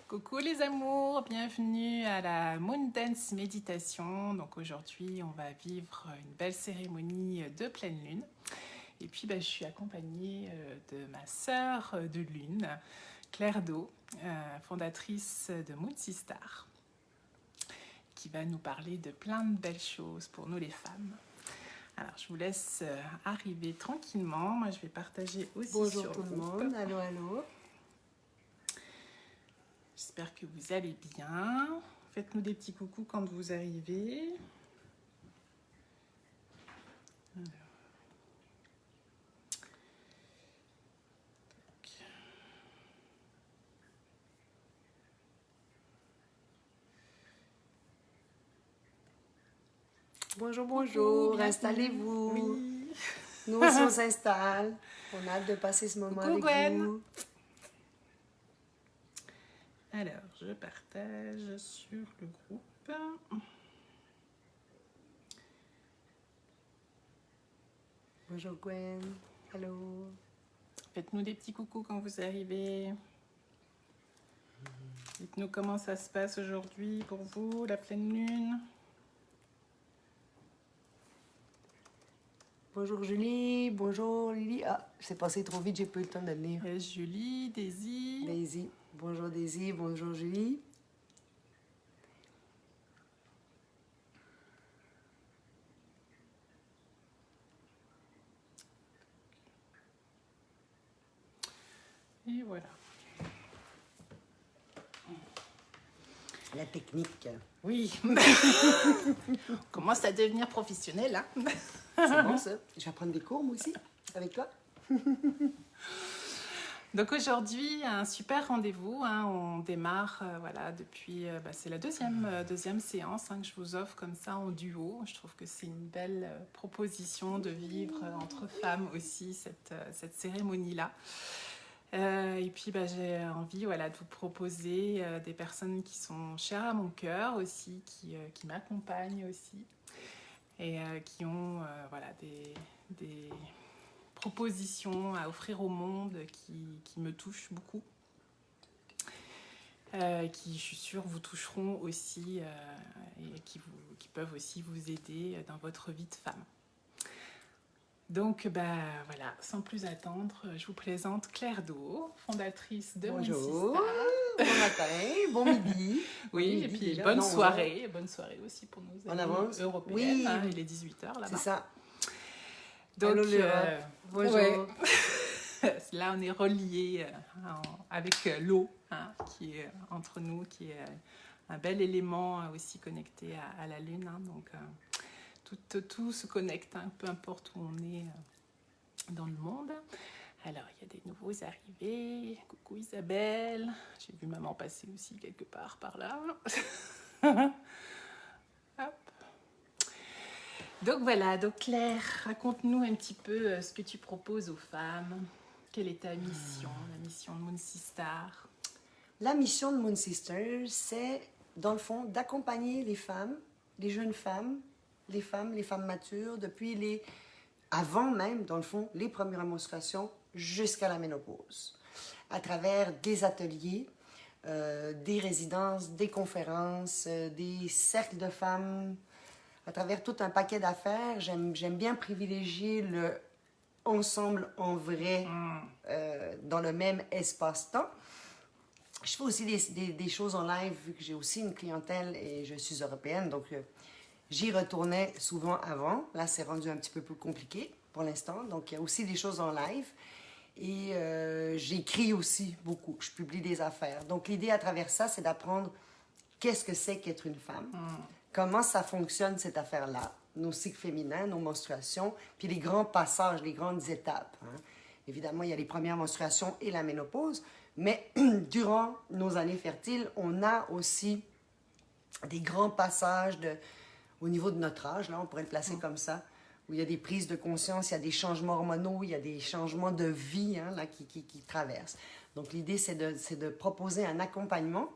Coucou les amours, bienvenue à la Moon Dance Méditation. Donc aujourd'hui, on va vivre une belle cérémonie de pleine lune. Et puis, je suis accompagnée de ma sœur de lune, Claire Do, fondatrice de Moon Sistar, qui va nous parler de plein de belles choses pour nous les femmes. Alors, je vous laisse arriver tranquillement. Moi, je vais partager aussi Bonjour sur tout le groupe. monde, allô, allô. J'espère que vous allez bien. Faites-nous des petits coucous quand vous arrivez. Alors. Bonjour, bonjour, Coucou, installez-vous. Oui. Nous aussi, on s'installe. On a hâte de passer ce moment Coucou, avec Gwen. vous. Alors, je partage sur le groupe. Bonjour Gwen, allô. Faites-nous des petits coucous quand vous arrivez. Dites-nous comment ça se passe aujourd'hui pour vous, la pleine lune. Bonjour Julie, bonjour Lily. Ah, c'est passé trop vite, j'ai pas eu le temps de le lire. Julie, Daisy. Daisy, bonjour Daisy, bonjour Julie. Et voilà. La technique. Oui. On commence à devenir professionnel, hein. C'est bon ça. Je vais prendre des cours moi aussi, avec toi. Donc aujourd'hui, un super rendez-vous, hein. On démarre voilà, depuis, c'est la deuxième séance que je vous offre comme ça en duo. Je trouve que c'est une belle proposition de vivre entre femmes aussi cette cérémonie-là. Et puis j'ai envie de vous proposer des personnes qui sont chères à mon cœur aussi, qui m'accompagnent aussi et qui ont des propositions à offrir au monde qui me touchent beaucoup, qui je suis sûre vous toucheront aussi et qui peuvent aussi vous aider dans votre vie de femme. Donc voilà, sans plus attendre, je vous présente Claire Do, fondatrice de Moon Bonjour, Sistar. bon matin, bon midi. Oui, Bon et midi puis déjà. bonne Non, soirée aussi pour nos En amis avance. européennes. Oui, hein, oui. il est 18h là-bas. C'est ça. Donc, Allô l'Europe. Bonjour. ouais. Là, on est reliés avec l'eau qui est entre nous, qui est un bel élément aussi connecté à la Lune. Hein, donc, tout se connecte, peu importe où on est dans le monde. Alors, il y a des nouveaux arrivés. Coucou Isabelle. J'ai vu maman passer aussi quelque part par là. Hop. Donc voilà, donc Claire, raconte-nous un petit peu ce que tu proposes aux femmes. Quelle est ta mission, la mission de Moon Sistar? La mission de Moon Sisters, c'est, dans le fond, d'accompagner les femmes, les jeunes femmes, les femmes matures, depuis avant même, dans le fond, les premières menstruations jusqu'à la ménopause, à travers des ateliers, des résidences, des conférences, des cercles de femmes, à travers tout un paquet d'affaires. J'aime bien privilégier le ensemble en vrai dans le même espace-temps. Je fais aussi des choses en live, vu que j'ai aussi une clientèle et je suis européenne, donc j'y retournais souvent avant. Là, c'est rendu un petit peu plus compliqué pour l'instant, donc il y a aussi des choses en live. Et j'écris aussi beaucoup, je publie des affaires. Donc l'idée à travers ça, c'est d'apprendre qu'est-ce que c'est qu'être une femme, comment ça fonctionne cette affaire-là, nos cycles féminins, nos menstruations, puis les grands passages, les grandes étapes. Hein. Évidemment, il y a les premières menstruations et la ménopause, mais durant nos années fertiles, on a aussi des grands passages au niveau de notre âge, là, on pourrait le placer comme ça, où il y a des prises de conscience, il y a des changements hormonaux, il y a des changements de vie là, qui traversent. Donc l'idée, c'est de proposer un accompagnement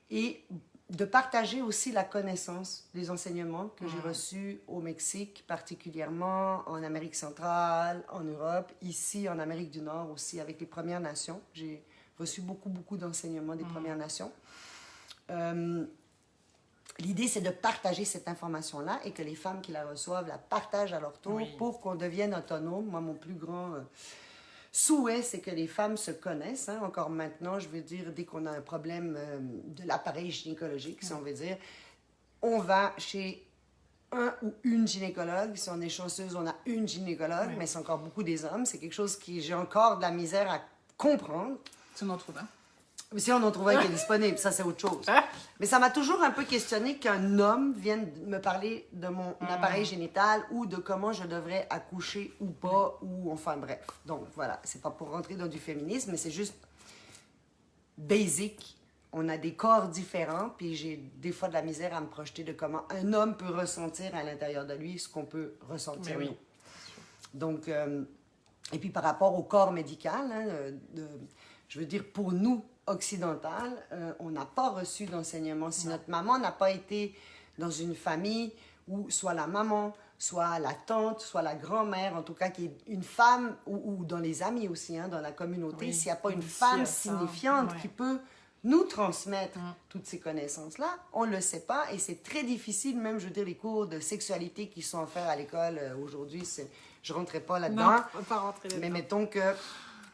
et de partager aussi la connaissance des enseignements que j'ai reçus au Mexique, particulièrement en Amérique centrale, en Europe, ici en Amérique du Nord aussi, avec les Premières Nations. J'ai reçu beaucoup d'enseignements des Premières Nations. L'idée, c'est de partager cette information-là et que les femmes qui la reçoivent la partagent à leur tour pour qu'on devienne autonome. Moi, mon plus grand souhait, c'est que les femmes se connaissent. Hein. Encore maintenant, je veux dire, dès qu'on a un problème de l'appareil gynécologique, si on veut dire, on va chez un ou une gynécologue. Si on est chanceuse, on a une gynécologue, mais c'est encore beaucoup des hommes. C'est quelque chose qui j'ai encore de la misère à comprendre. Tu en trouves un? Si on en trouve un qui est disponible, ça c'est autre chose. Mais ça m'a toujours un peu questionné qu'un homme vienne me parler de mon appareil génital ou de comment je devrais accoucher ou pas, ou enfin bref. Donc voilà, c'est pas pour rentrer dans du féminisme, mais c'est juste basic. On a des corps différents, puis j'ai des fois de la misère à me projeter de comment un homme peut ressentir à l'intérieur de lui ce qu'on peut ressentir nous. Donc, et puis par rapport au corps médical, hein, je veux dire pour nous, occidentale, on n'a pas reçu d'enseignement. Si notre maman n'a pas été dans une famille où soit la maman, soit la tante, soit la grand-mère, en tout cas qui est une femme, ou dans les amis aussi, hein, dans la communauté, s'il n'y a pas une femme signifiante qui peut nous transmettre toutes ces connaissances-là, on ne le sait pas et c'est très difficile, même, je veux dire, les cours de sexualité qui sont offerts à l'école aujourd'hui, je ne rentrerai pas là-dedans, non, on va pas rentrer là-dedans. Mais mettons que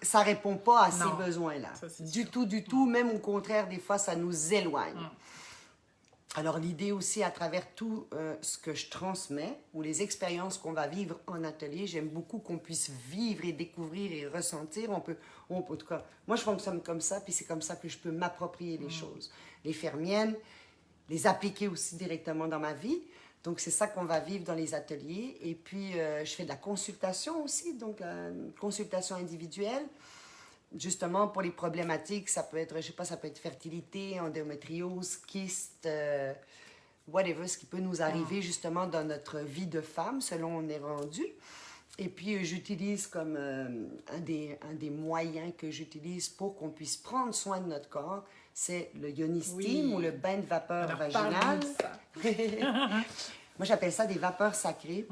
ça ne répond pas à ces besoins-là. Du tout, même au contraire, des fois, ça nous éloigne. Alors, l'idée aussi, à travers tout ce que je transmets, ou les expériences qu'on va vivre en atelier, j'aime beaucoup qu'on puisse vivre et découvrir et ressentir. En tout cas, moi, je fonctionne comme ça, puis c'est comme ça que je peux m'approprier les choses. Les faire miennes, les appliquer aussi directement dans ma vie. Donc, c'est ça qu'on va vivre dans les ateliers. Et puis, je fais de la consultation aussi, donc une consultation individuelle. Justement, pour les problématiques, ça peut être, je sais pas, ça peut être fertilité, endométriose, kyste, whatever, ce qui peut nous arriver justement dans notre vie de femme, selon où on est rendu. Et puis, j'utilise comme un des moyens que j'utilise pour qu'on puisse prendre soin de notre corps, c'est le Yoni Steam ou le bain de vapeur vaginale. Moi, j'appelle ça des vapeurs sacrées.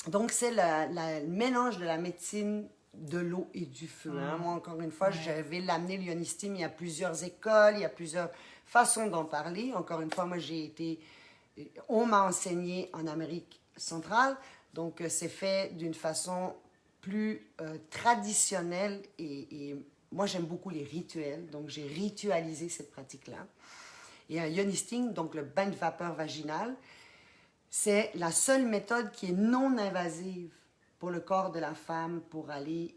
Donc, c'est le mélange de la médecine, de l'eau et du feu. Hein. Moi, encore une fois, je vais l'amener, le Yoni Steam. Il y a plusieurs écoles, il y a plusieurs façons d'en parler. Encore une fois, moi, on m'a enseigné en Amérique centrale. Donc, c'est fait d'une façon plus traditionnelle et moi, j'aime beaucoup les rituels, donc j'ai ritualisé cette pratique-là. Et un Yoni Steam, donc le bain de vapeur vaginale, c'est la seule méthode qui est non invasive pour le corps de la femme pour aller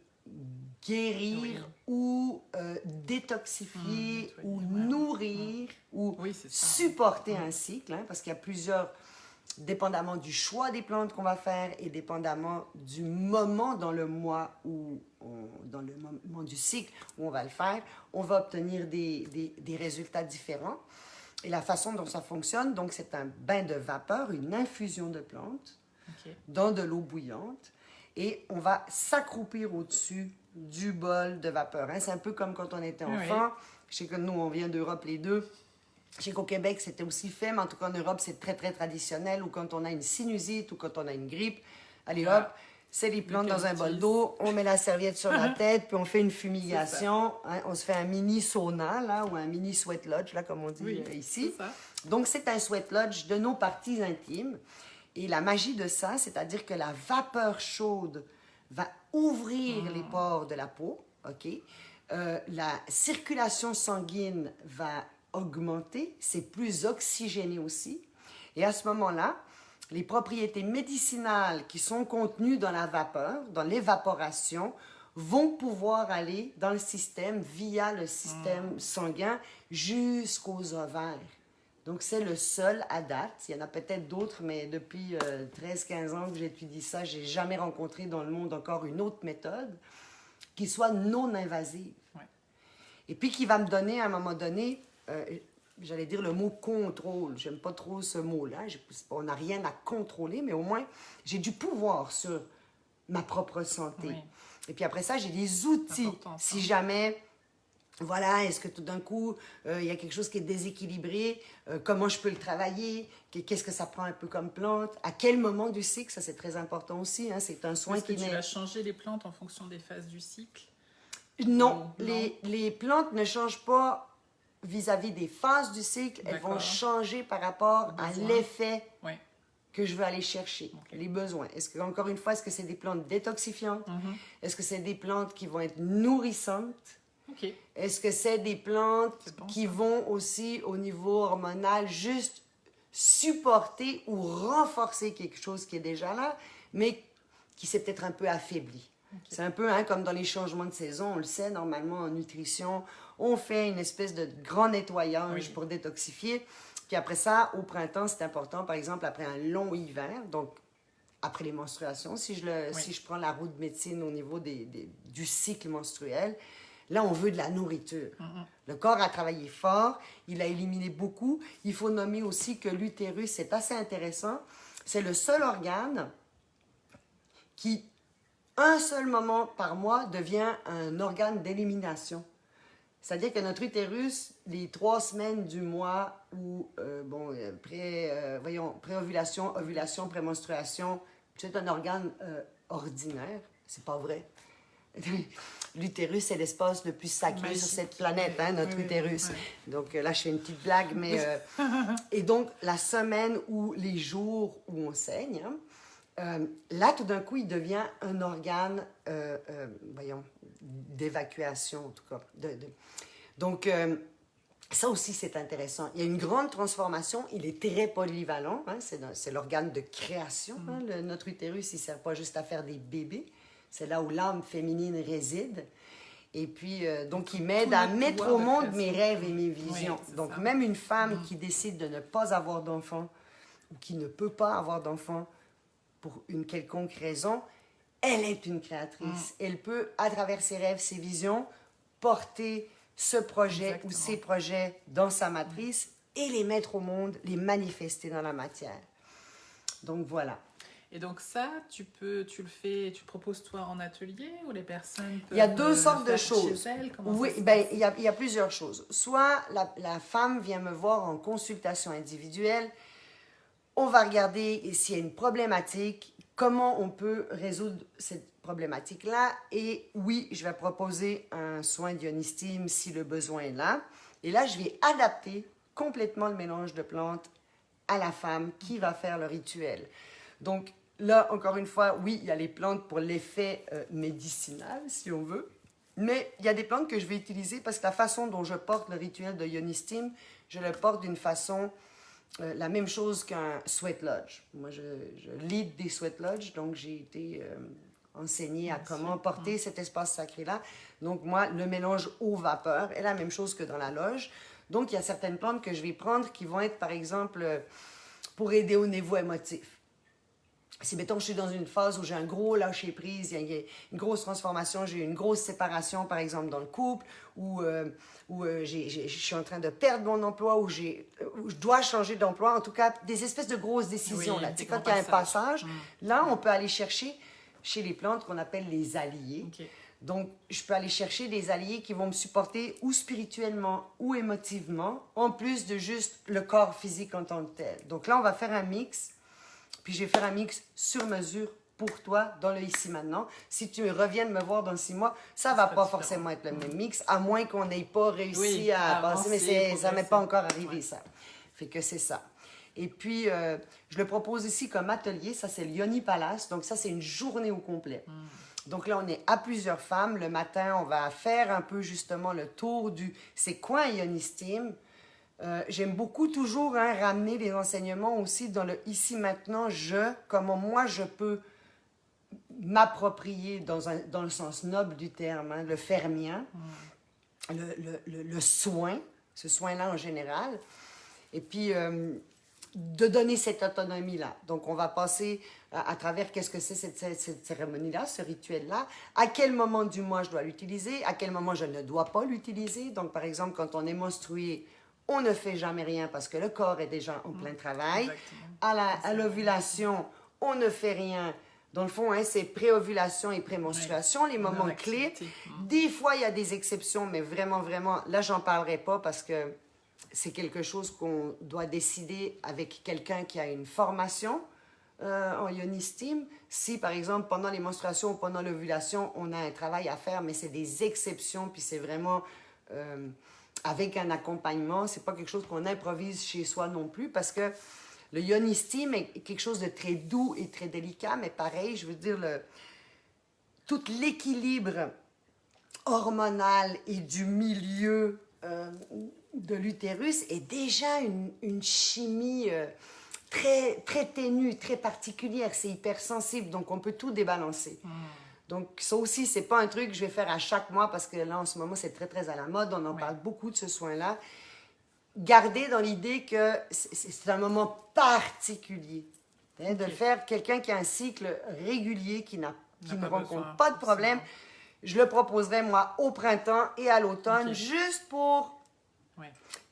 guérir ou détoxifier ou nourrir ou supporter un cycle, hein, parce qu'il y a plusieurs, dépendamment du choix des plantes qu'on va faire et dépendamment du moment dans le mois ou dans le moment du cycle où on va le faire, on va obtenir des résultats différents. Et la façon dont ça fonctionne, donc c'est un bain de vapeur, une infusion de plantes dans de l'eau bouillante et on va s'accroupir au-dessus du bol de vapeur. Hein. C'est un peu comme quand on était enfant. Je sais que nous, on vient d'Europe les deux. Je sais qu'au Québec, c'était aussi fait, mais en tout cas en Europe, c'est très, très traditionnel. Ou quand on a une sinusite ou quand on a une grippe, allez hop, c'est les plantes dans un bol d'eau, on met la serviette sur la tête, puis on fait une fumigation. Hein, on se fait un mini sauna, là, ou un mini sweat lodge, là, comme on dit ici. Donc, c'est un sweat lodge de nos parties intimes. Et la magie de ça, c'est-à-dire que la vapeur chaude va ouvrir les pores de la peau, OK? La circulation sanguine va augmenter, c'est plus oxygéné aussi. Et à ce moment-là, les propriétés médicinales qui sont contenues dans la vapeur, dans l'évaporation, vont pouvoir aller dans le système via le système sanguin jusqu'aux ovaires. Donc, c'est le seul à date. Il y en a peut-être d'autres, mais depuis 13-15 ans que j'étudie ça, je n'ai jamais rencontré dans le monde encore une autre méthode qui soit non invasive. Et puis qui va me donner, à un moment donné, j'allais dire le mot contrôle. J'aime pas trop ce mot-là. On n'a rien à contrôler, mais au moins, j'ai du pouvoir sur ma propre santé. Et puis après ça, j'ai des outils. Si jamais, voilà, est-ce que tout d'un coup, il y a quelque chose qui est déséquilibré, comment je peux le travailler, qu'est-ce que ça prend un peu comme plante, à quel moment du cycle, ça c'est très important aussi. Hein, c'est un soin qui... Est-ce que tu vas changer les plantes en fonction des phases du cycle? Non, Ou- les plantes ne changent pas vis-à-vis des phases du cycle, elles vont D'accord. changer par rapport Le à besoin. l'effet Ouais. que je veux aller chercher, Ok. les besoins. Encore une fois, est-ce que c'est des plantes détoxifiantes? Mhm. Est-ce que c'est des plantes qui vont être nourrissantes? Ok. Est-ce que c'est des plantes C'est bon, qui ça. vont aussi, au niveau hormonal, juste supporter ou renforcer quelque chose qui est déjà là, mais qui s'est peut-être un peu affaibli? C'est un peu comme dans les changements de saison, on le sait, normalement en nutrition, on fait une espèce de grand nettoyage Oui. pour détoxifier. Puis après ça, au printemps, c'est important, par exemple, après un long hiver, donc après les menstruations, si je prends la route de médecine au niveau du cycle menstruel, là, on veut de la nourriture. Le corps a travaillé fort, il a éliminé beaucoup. Il faut nommer aussi que l'utérus, c'est assez intéressant, c'est le seul organe qui, un seul moment par mois, devient un organe d'élimination. C'est-à-dire que notre utérus, les 3 semaines du mois où, préovulation, ovulation, prémenstruation, c'est un organe ordinaire. C'est pas vrai. L'utérus, c'est l'espace le plus sacré Magique. sur cette planète, notre Oui, utérus. ouais. Donc là, je fais une petite blague, mais... et donc, la semaine ou les jours où on saigne, là, tout d'un coup, il devient un organe, d'évacuation, en tout cas. Donc, ça aussi, c'est intéressant. Il y a une grande transformation. Il est très polyvalent. C'est l'organe de création. Notre utérus, il ne sert pas juste à faire des bébés. C'est là où l'âme féminine réside. Et puis, donc, il m'aide à mettre au monde mes rêves et mes visions. Oui, donc, ça. même une femme qui décide de ne pas avoir d'enfant ou qui ne peut pas avoir d'enfant pour une quelconque raison, elle est une créatrice. Elle peut, à travers ses rêves, ses visions, porter ce projet Exactement. ou ces projets dans sa matrice et les mettre au monde, les manifester dans la matière. Donc, voilà. Et donc ça, tu le proposes toi en atelier ou les personnes peuvent Il y a 2 le sortes de faire choses. chez elles? Comment Oui, ça se ben, passe? il y a plusieurs choses. Soit la femme vient me voir en consultation individuelle, on va regarder s'il y a une problématique, comment on peut résoudre cette problématique-là. Et oui, je vais proposer un soin d'ionystime si le besoin est là. Et là, je vais adapter complètement le mélange de plantes à la femme qui va faire le rituel. Donc là, encore une fois, oui, il y a les plantes pour l'effet médicinal, si on veut. Mais il y a des plantes que je vais utiliser parce que la façon dont je porte le rituel de ionystime, je le porte d'une façon... la même chose qu'un sweat lodge. Moi, je lead des sweat lodges, donc j'ai été enseignée à comment porter cet espace sacré-là. Donc, moi, le mélange eau-vapeur est la même chose que dans la loge. Donc, il y a certaines plantes que je vais prendre qui vont être, par exemple, pour aider au niveau émotif. Si, mettons, je suis dans une phase où j'ai un gros lâcher-prise, il y a une grosse transformation, j'ai une grosse séparation, par exemple, dans le couple, où je suis en train de perdre mon emploi, où je dois changer d'emploi, en tout cas, des espèces de grosses décisions. Oui, Là. des Quand grands il y a un passage, passages. là, on peut aller chercher chez les plantes qu'on appelle les alliés. Ok. Donc, je peux aller chercher des alliés qui vont me supporter ou spirituellement ou émotivement, en plus de juste le corps physique en tant que tel. Donc là, on va faire un mix. Puis je vais faire un mix sur mesure pour toi dans le ici maintenant. Si tu reviens de me voir dans 6 mois, ça va pas forcément être le même mix, à moins qu'on n'ait pas réussi à passer, mais ça m'est pas encore arrivé ça. Fait que c'est ça. Et puis, je le propose ici comme atelier, ça c'est le Yoni Palace, donc ça c'est une journée au complet. Donc là, on est à plusieurs femmes. Le matin, on va faire un peu justement le tour du c'est quoi un ionystime. J'aime beaucoup toujours ramener les enseignements aussi dans le ici maintenant, comment moi je peux m'approprier dans le sens noble du terme, le faire mien, le soin, ce soin-là en général, et puis de donner cette autonomie-là. Donc on va passer à travers qu'est-ce que c'est cette cérémonie-là, ce rituel-là, à quel moment du mois je dois l'utiliser, à quel moment je ne dois pas l'utiliser. Donc par exemple, quand on est menstrué, on ne fait jamais rien parce que le corps est déjà en plein travail. À l'ovulation, on ne fait rien. Dans le fond, c'est préovulation et prémenstruation, les moments clés. Des fois, il y a des exceptions, mais vraiment, vraiment, là, j'en parlerai pas parce que c'est quelque chose qu'on doit décider avec quelqu'un qui a une formation en Yoni Steam. Si, par exemple, pendant les menstruations ou pendant l'ovulation, on a un travail à faire, mais c'est des exceptions, puis c'est vraiment avec un accompagnement. C'est pas quelque chose qu'on improvise chez soi non plus, parce que le Yoni Steam est quelque chose de très doux et très délicat, mais pareil, je veux dire, tout l'équilibre hormonal et du milieu de l'utérus est déjà une chimie très, très ténue, très particulière. C'est hypersensible, donc on peut tout débalancer. Donc ça aussi, c'est pas un truc que je vais faire à chaque mois parce que là, en ce moment, c'est très, très à la mode. On en parle beaucoup de ce soin-là. Gardez dans l'idée que c'est un moment particulier. Hein, de le faire, quelqu'un qui a un cycle régulier, qui ne rencontre pas de problème, je le proposerais, moi, au printemps et à l'automne, juste pour...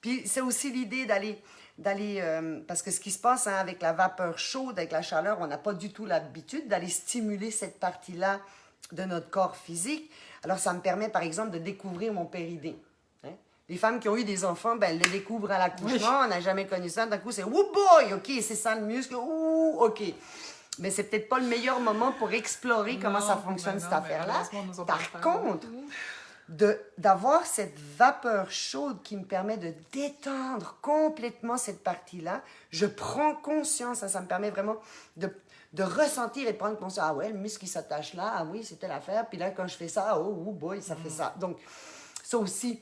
Puis c'est aussi l'idée d'aller parce que ce qui se passe avec la vapeur chaude, avec la chaleur, on n'a pas du tout l'habitude d'aller stimuler cette partie-là de notre corps physique. Alors, ça me permet, par exemple, de découvrir mon péridée. Hein? Les femmes qui ont eu des enfants, ben, elles le découvrent à l'accouchement, on n'a jamais connu ça. D'un coup, c'est « Oh boy! OK, c'est ça le muscle. Ouh, OK. » Mais c'est peut-être pas le meilleur moment pour explorer comment ça fonctionne, cette affaire-là. Par contre, d'avoir cette vapeur chaude qui me permet de détendre complètement cette partie-là, je prends conscience, ça me permet vraiment de ressentir et de prendre conscience. Ah ouais, le muscle qui s'attache là, ah oui, c'était l'affaire. Puis là, quand je fais ça, oh boy, ça fait ça. Donc, ça aussi,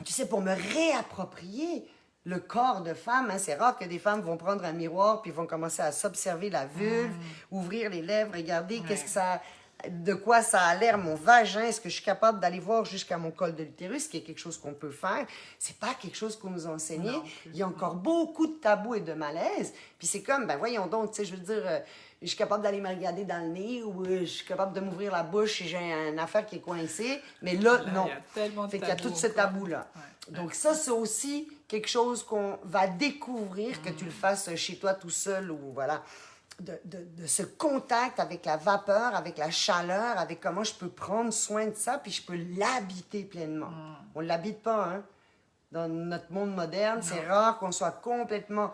tu sais, pour me réapproprier le corps de femme, hein, c'est rare que des femmes vont prendre un miroir puis vont commencer à s'observer la vulve, ouvrir les lèvres, regarder qu'est-ce que ça... de quoi ça a l'air mon vagin, est-ce que je suis capable d'aller voir jusqu'à mon col de l'utérus, qui est quelque chose qu'on peut faire. C'est pas quelque chose qu'on nous a enseigné. Il y a encore beaucoup de tabous et de malaise. Puis c'est comme, ben voyons donc, tu sais, je veux dire, je suis capable d'aller me regarder dans le nez ou je suis capable de m'ouvrir la bouche si j'ai une affaire qui est coincée. Mais là, non. Fait qu'il y a tout ce tabou-là. Donc ça, c'est aussi quelque chose qu'on va découvrir, que tu le fasses chez toi tout seul ou voilà. De ce contact avec la vapeur, avec la chaleur, avec comment je peux prendre soin de ça, puis je peux l'habiter pleinement. On ne l'habite pas, hein? Dans notre monde moderne, c'est rare qu'on soit complètement,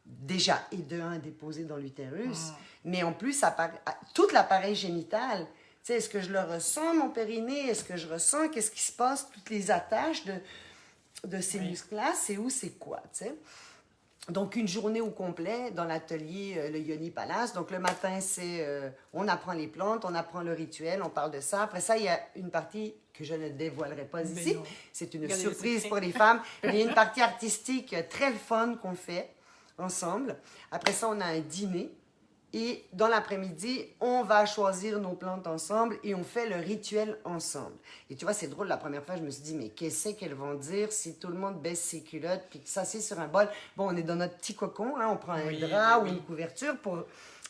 déjà, et de un, déposé dans l'utérus, mais en plus, tout l'appareil génital. Tu sais, est-ce que je le ressens, mon périnée? Est-ce que je ressens? Qu'est-ce qui se passe? Toutes les attaches de ces muscles-là, c'est où, c'est quoi, tu sais? Donc, une journée au complet dans l'atelier le Yoni Palace. Donc, le matin, on apprend les plantes, on apprend le rituel, on parle de ça. Après ça, il y a une partie que je ne dévoilerai pas ici. C'est une surprise pour les femmes. Il y a une partie artistique très fun qu'on fait ensemble. Après ça, on a un dîner. Et dans l'après-midi, on va choisir nos plantes ensemble et on fait le rituel ensemble. Et tu vois, c'est drôle, la première fois, je me suis dit, mais qu'est-ce qu'elles vont dire si tout le monde baisse ses culottes puis que ça, c'est sur un bol. Bon, on est dans notre petit cocon, hein, on prend un drap ou une couverture pour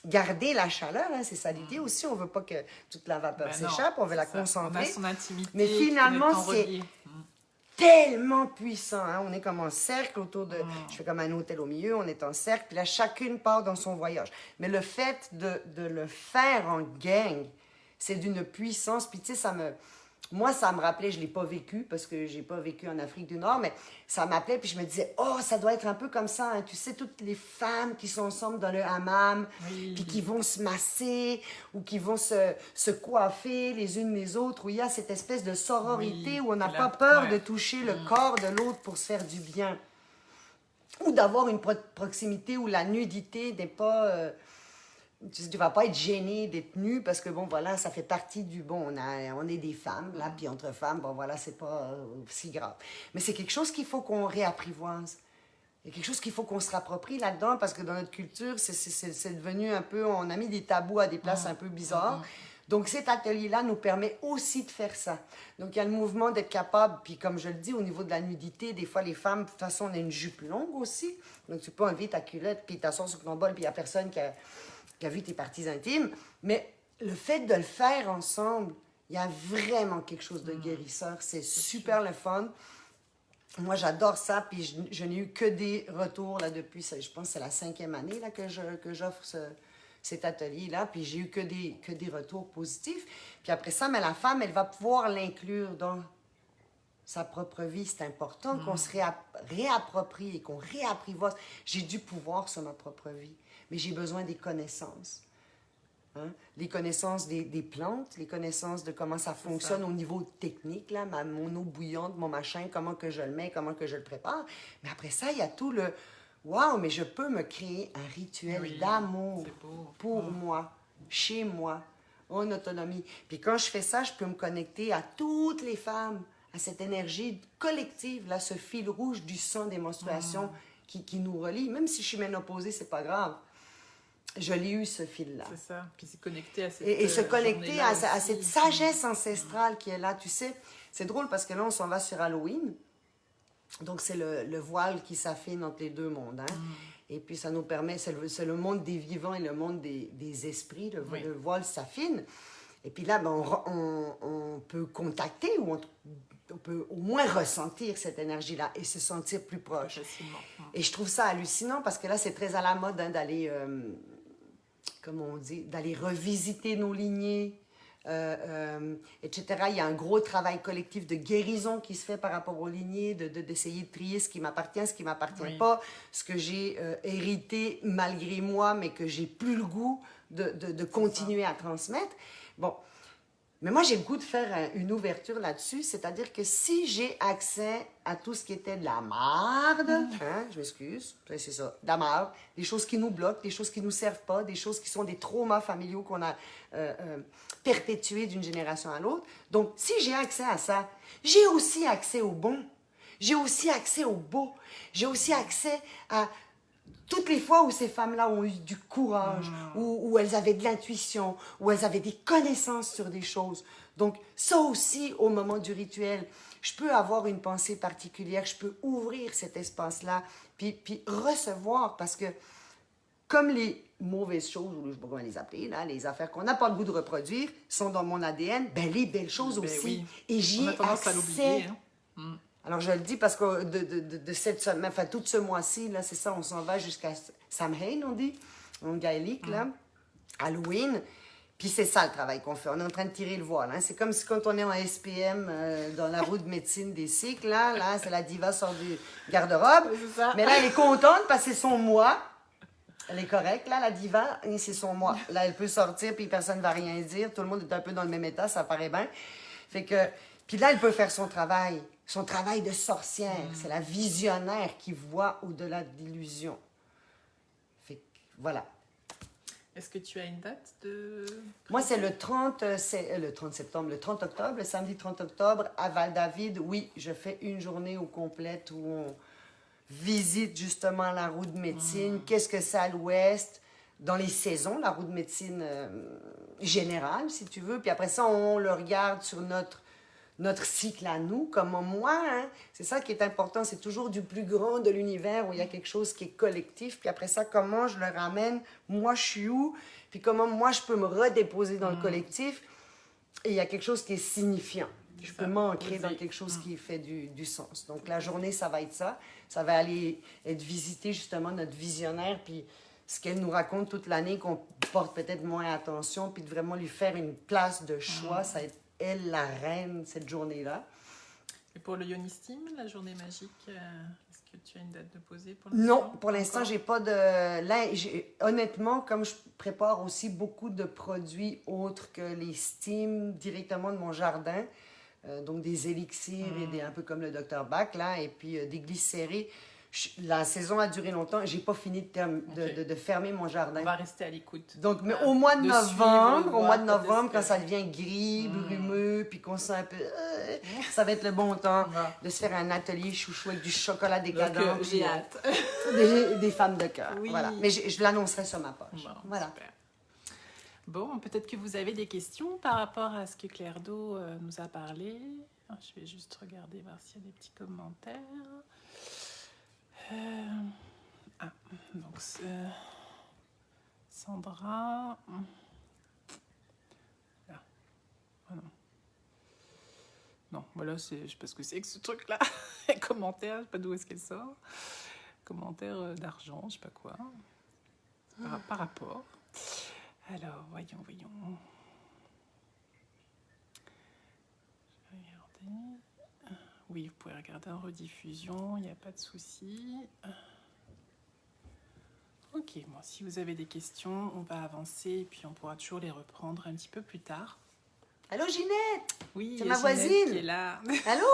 garder la chaleur. Hein, c'est ça l'idée aussi. On veut pas que toute la vapeur s'échappe, on veut la concentrer. On a son intimité. Mais finalement, c'est tellement puissant. Hein? On est comme en cercle autour de... Je fais comme un hôtel au milieu, on est en cercle, puis là, chacune part dans son voyage. Mais le fait de le faire en gang, c'est d'une puissance. Puis tu sais, moi, ça me rappelait, je ne l'ai pas vécu, parce que je n'ai pas vécu en Afrique du Nord, mais ça m'appelait, puis je me disais, oh, ça doit être un peu comme ça. Hein? Tu sais, toutes les femmes qui sont ensemble dans le hammam, puis qui vont se masser, ou qui vont se coiffer les unes les autres, où il y a cette espèce de sororité, où on n'a pas peur de toucher le corps de l'autre pour se faire du bien. Ou d'avoir une proximité où la nudité n'est pas... tu ne vas pas être gêné d'être nu parce que, bon, voilà, ça fait partie du... Bon, on est des femmes, là, puis entre femmes, bon, voilà, c'est pas si grave. Mais c'est quelque chose qu'il faut qu'on réapprivoise. Il y a quelque chose qu'il faut qu'on se rapproprie là-dedans parce que dans notre culture, c'est devenu un peu... On a mis des tabous à des places un peu bizarres. Donc, cet atelier-là nous permet aussi de faire ça. Donc, il y a le mouvement d'être capable, puis comme je le dis, au niveau de la nudité, des fois, les femmes, de toute façon, on a une jupe longue aussi. Donc, tu peux enlever ta culotte, puis t'asseoir sur ton bol, puis il n'y a personne qui a vu tes parties intimes. Mais le fait de le faire ensemble, il y a vraiment quelque chose de guérisseur. C'est super le fun. Moi, j'adore ça, puis je n'ai eu que des retours là depuis, je pense que c'est la 5e année là, que j'offre cet atelier-là, puis j'ai eu que des retours positifs. Puis après ça, mais la femme, elle va pouvoir l'inclure dans sa propre vie, c'est important qu'on se réapproprie et qu'on réapprivoise. J'ai du pouvoir sur ma propre vie, mais j'ai besoin des connaissances. Hein? Les connaissances des plantes, les connaissances de comment ça fonctionne au niveau technique, là, mon eau bouillante, mon machin, comment que je le mets, comment que je le prépare. Mais après ça, il y a tout le « Wow, mais je peux me créer un rituel d'amour pour moi, chez moi, en autonomie. » Puis quand je fais ça, je peux me connecter à toutes les femmes, à cette énergie collective, là, ce fil rouge du sang des menstruations qui nous relie. Même si je suis ménopausée, c'est pas grave. Je l'ai eu, ce fil-là. C'est ça. Puis se connecter à cette et se connecter à aussi. cette sagesse ancestrale qui est là. Tu sais, c'est drôle parce que là, on s'en va sur Halloween. Donc, c'est le voile qui s'affine entre les deux mondes. Hein? Et puis, ça nous permet... C'est le monde des vivants et le monde des esprits. Le voile s'affine. Et puis là, ben, on peut contacter ou on peut au moins ressentir cette énergie-là et se sentir plus proche. Et je trouve ça hallucinant parce que là, c'est très à la mode hein, d'aller, comment on dit, d'aller revisiter nos lignées, etc. Il y a un gros travail collectif de guérison qui se fait par rapport aux lignées, d'essayer de trier ce qui m'appartient, ce qui ne m'appartient pas, ce que j'ai hérité malgré moi, mais que j'ai plus le goût de continuer à transmettre. Bon, mais moi, j'ai le goût de faire une ouverture là-dessus, c'est-à-dire que si j'ai accès à tout ce qui était de la marde, hein, je m'excuse, c'est ça, de la marde, des choses qui nous bloquent, des choses qui ne nous servent pas, des choses qui sont des traumas familiaux qu'on a perpétués d'une génération à l'autre. Donc, si j'ai accès à ça, j'ai aussi accès au bon, j'ai aussi accès au beau, j'ai aussi accès à... Toutes les fois où ces femmes-là ont eu du courage, où elles avaient de l'intuition, où elles avaient des connaissances sur des choses. Donc, ça aussi, au moment du rituel, je peux avoir une pensée particulière, je peux ouvrir cet espace-là, puis recevoir, parce que comme les mauvaises choses, ou je ne sais pas comment les appeler, là, les affaires qu'on n'a pas le goût de reproduire, sont dans mon ADN, ben les belles choses aussi. Oui. Et j'y ai accès. À l'oublier. Hein? Alors, je le dis parce que de cette semaine, enfin, tout ce mois-ci, là, c'est ça, on s'en va jusqu'à Samhain, on dit, en gaélique, là, Halloween. Puis c'est ça le travail qu'on fait. On est en train de tirer le voile. Hein. C'est comme si quand on est en SPM dans la roue de médecine des cycles, là c'est la diva sort du garde-robe. Mais là, elle est contente parce que c'est son moi. Elle est correcte, là, la diva, et c'est son moi. Là, elle peut sortir, puis personne ne va rien dire. Tout le monde est un peu dans le même état, ça paraît bien. Fait que... Puis là, elle peut faire son travail de sorcière. C'est la visionnaire qui voit au-delà de l'illusion. Fait que, voilà. Est-ce que tu as une date de... Moi, c'est le 30 septembre, le 30 octobre, le samedi 30 octobre, à Val-David. Oui, je fais une journée au complète où on visite justement la roue de médecine. Qu'est-ce que c'est à l'ouest? Dans les saisons, la roue de médecine générale, si tu veux. Puis après ça, on le regarde sur notre cycle à nous, comme moi. Hein? C'est ça qui est important, c'est toujours du plus grand de l'univers où il y a quelque chose qui est collectif. Puis après ça, comment je le ramène, moi je suis où, puis comment moi je peux me redéposer dans le collectif. Et il y a quelque chose qui est signifiant. Je peux m'ancrer dans quelque chose qui fait du sens. Donc la journée, ça va être ça. Ça va aller être visiter justement notre visionnaire, puis ce qu'elle nous raconte toute l'année, qu'on porte peut-être moins attention, puis de vraiment lui faire une place de choix, ça va être elle, la reine, cette journée-là. Et pour le Yonistim, la journée magique, est-ce que tu as une date de poser pour l'instant? Non, pour l'instant, j'ai pas de... Là, honnêtement, comme je prépare aussi beaucoup de produits autres que les steams directement de mon jardin, donc des élixirs et un peu comme le Dr Bach, là, et puis des glycérés. La saison a duré longtemps, j'ai pas fini de fermer mon jardin. On va rester à l'écoute. Donc, mais au mois de novembre, quand ça devient gris, brumeux, puis qu'on sent un peu... ça va être le bon temps de se faire un atelier chouchou avec du chocolat décadent. J'ai hâte. Des femmes de cœur. Oui. Voilà. Mais je l'annoncerai sur ma page. Bon, voilà. Super. Bon, peut-être que vous avez des questions par rapport à ce que Claire Do nous a parlé. Je vais juste regarder, voir s'il y a des petits commentaires. Donc Sandra. Là. Ah non. Non, voilà, je sais pas ce que c'est que ce truc-là. Commentaire, je sais pas d'où est-ce qu'elle sort. Commentaire d'argent, je sais pas quoi. Par rapport. Alors, voyons. Je vais regarder. Oui, vous pouvez regarder en rediffusion, il n'y a pas de souci. Ok, bon, si vous avez des questions, on va avancer et puis on pourra toujours les reprendre un petit peu plus tard. Allô, Ginette? Oui, c'est il y a ma Ginette voisine. qui est là. Allô?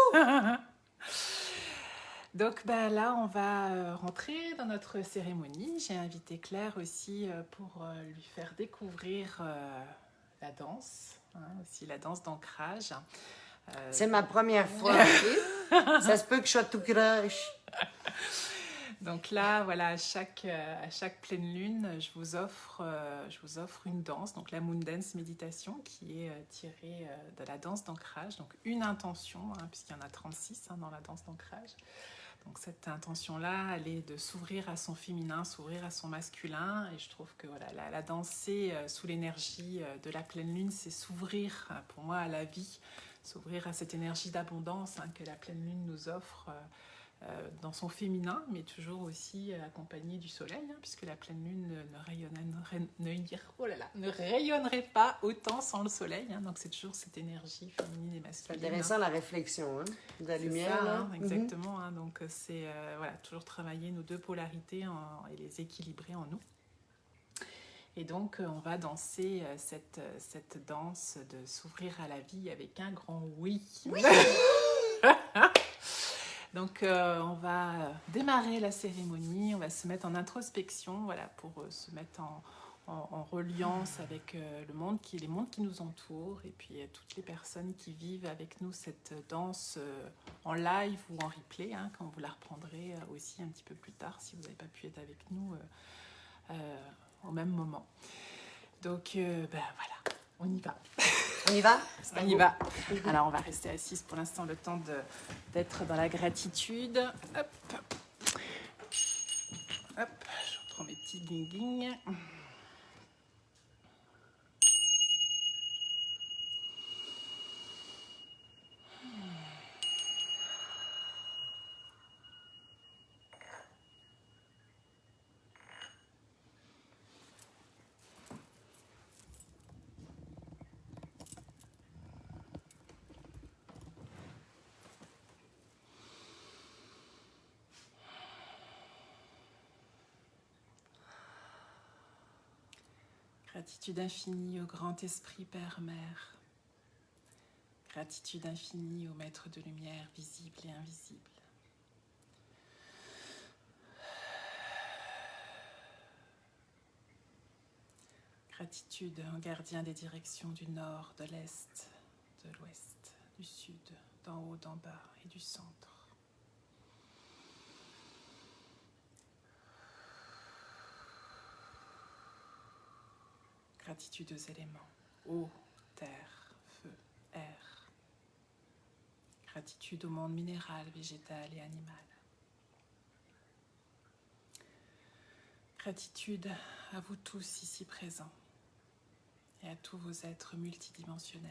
Donc bah, là, on va rentrer dans notre cérémonie. J'ai invité Claire aussi pour lui faire découvrir la danse, hein, aussi la danse d'ancrage. C'est ma première fois, ok? Ça se peut que je sois tout croche. Donc là, voilà, à chaque pleine lune, je vous offre une danse, donc la Moon Dance Méditation, qui est tirée de la danse d'ancrage. Donc une intention, hein, puisqu'il y en a 36 hein, dans la danse d'ancrage. Donc cette intention-là, elle est de s'ouvrir à son féminin, s'ouvrir à son masculin. Et je trouve que voilà, la danser sous l'énergie de la pleine lune, c'est s'ouvrir pour moi à la vie, s'ouvrir à cette énergie d'abondance hein, que la pleine lune nous offre dans son féminin, mais toujours aussi accompagnée du soleil, hein, puisque la pleine lune ne rayonnerait pas autant sans le soleil. Hein, donc c'est toujours cette énergie féminine et masculine. C'est intéressant la réflexion, hein, de la lumière. Ça, là. hein, exactement. Hein, donc c'est voilà, toujours travailler nos deux polarités et les équilibrer en nous. Et donc on va danser cette danse de s'ouvrir à la vie avec un grand oui. Oui. Donc on va démarrer la cérémonie, on va se mettre en introspection, voilà, pour se mettre en reliance avec les mondes qui nous entourent et puis toutes les personnes qui vivent avec nous cette danse en live ou en replay, hein, quand vous la reprendrez aussi un petit peu plus tard si vous n'avez pas pu être avec nous au même moment. Donc ben voilà, on y va. On y va? On y va. Alors, on va rester assise pour l'instant, le temps d'être dans la gratitude. Hop. Hop. Je reprends mes petits ding-ding. Gratitude infinie au grand esprit Père-Mère. Gratitude infinie au Maître de lumière visible et invisible. Gratitude au gardien des directions du nord, de l'est, de l'ouest, du sud, d'en haut, d'en bas et du centre. Gratitude aux éléments, eau, terre, feu, air. Gratitude au monde minéral, végétal et animal. Gratitude à vous tous ici présents et à tous vos êtres multidimensionnels,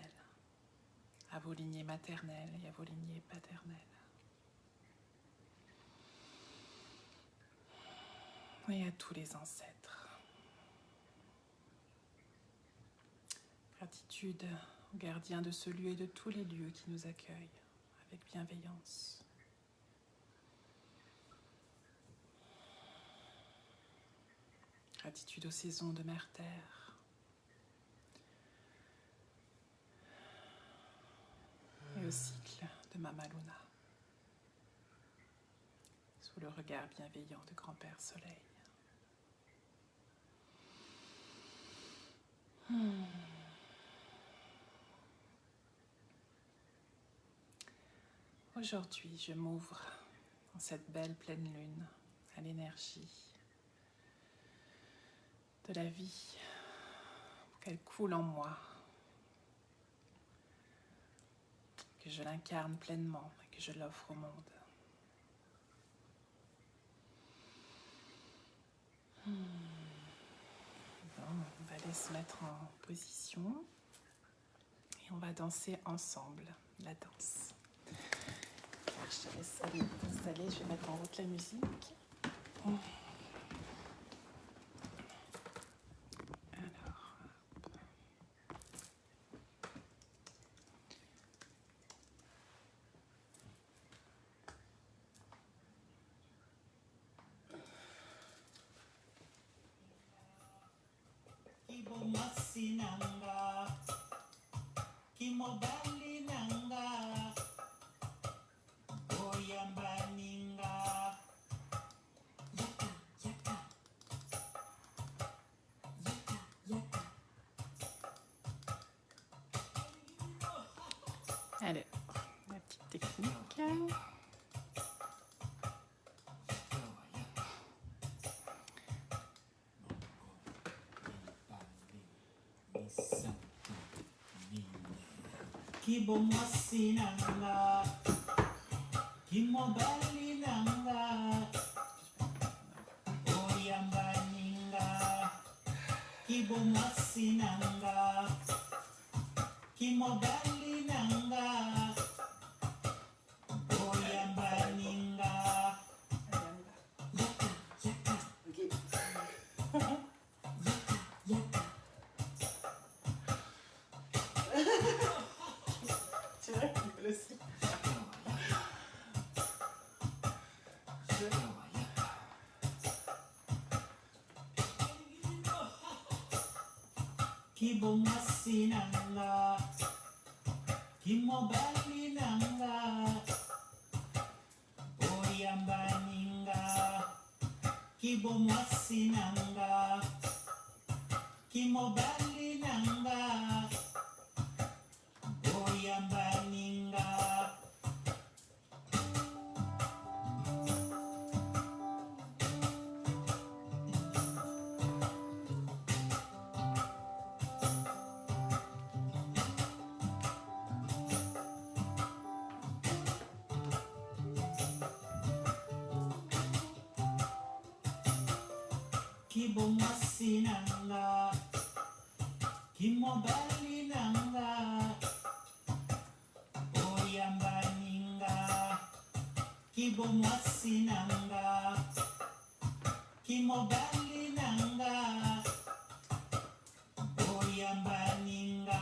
à vos lignées maternelles et à vos lignées paternelles. Et à tous les ancêtres. Gratitude aux gardiens de ce lieu et de tous les lieux qui nous accueillent avec bienveillance. Gratitude aux saisons de Mère-Terre. Et au cycle de Mama Luna. Sous le regard bienveillant de Grand-Père Soleil. Aujourd'hui, je m'ouvre dans cette belle pleine lune à l'énergie de la vie, qu'elle coule en moi, que je l'incarne pleinement et que je l'offre au monde. Bon, on va aller se mettre en position et on va danser ensemble la danse. Alors, je te laisse aller t'installer, je vais mettre en route la musique. Alors, mwasi nanga kimobali nanga oyamba ninga yaka yaka yaka yaka. Allez, la petite technique. Kibo mwasi nanga kimobali nanga oyamba ninga kibo mwasi nanga kimobali nanga oyamba ninga yaka yaka yaka. Tu vois, il le sait. Kibo mwasi nanga kimobali nanga oyamba ninga kibo mwasi nanga kimobali nanga oyamba ninga kibo mwasi nanga kimobali nanga oyamba ninga kibo mwasi nanga kimobali nanga oyamba ninga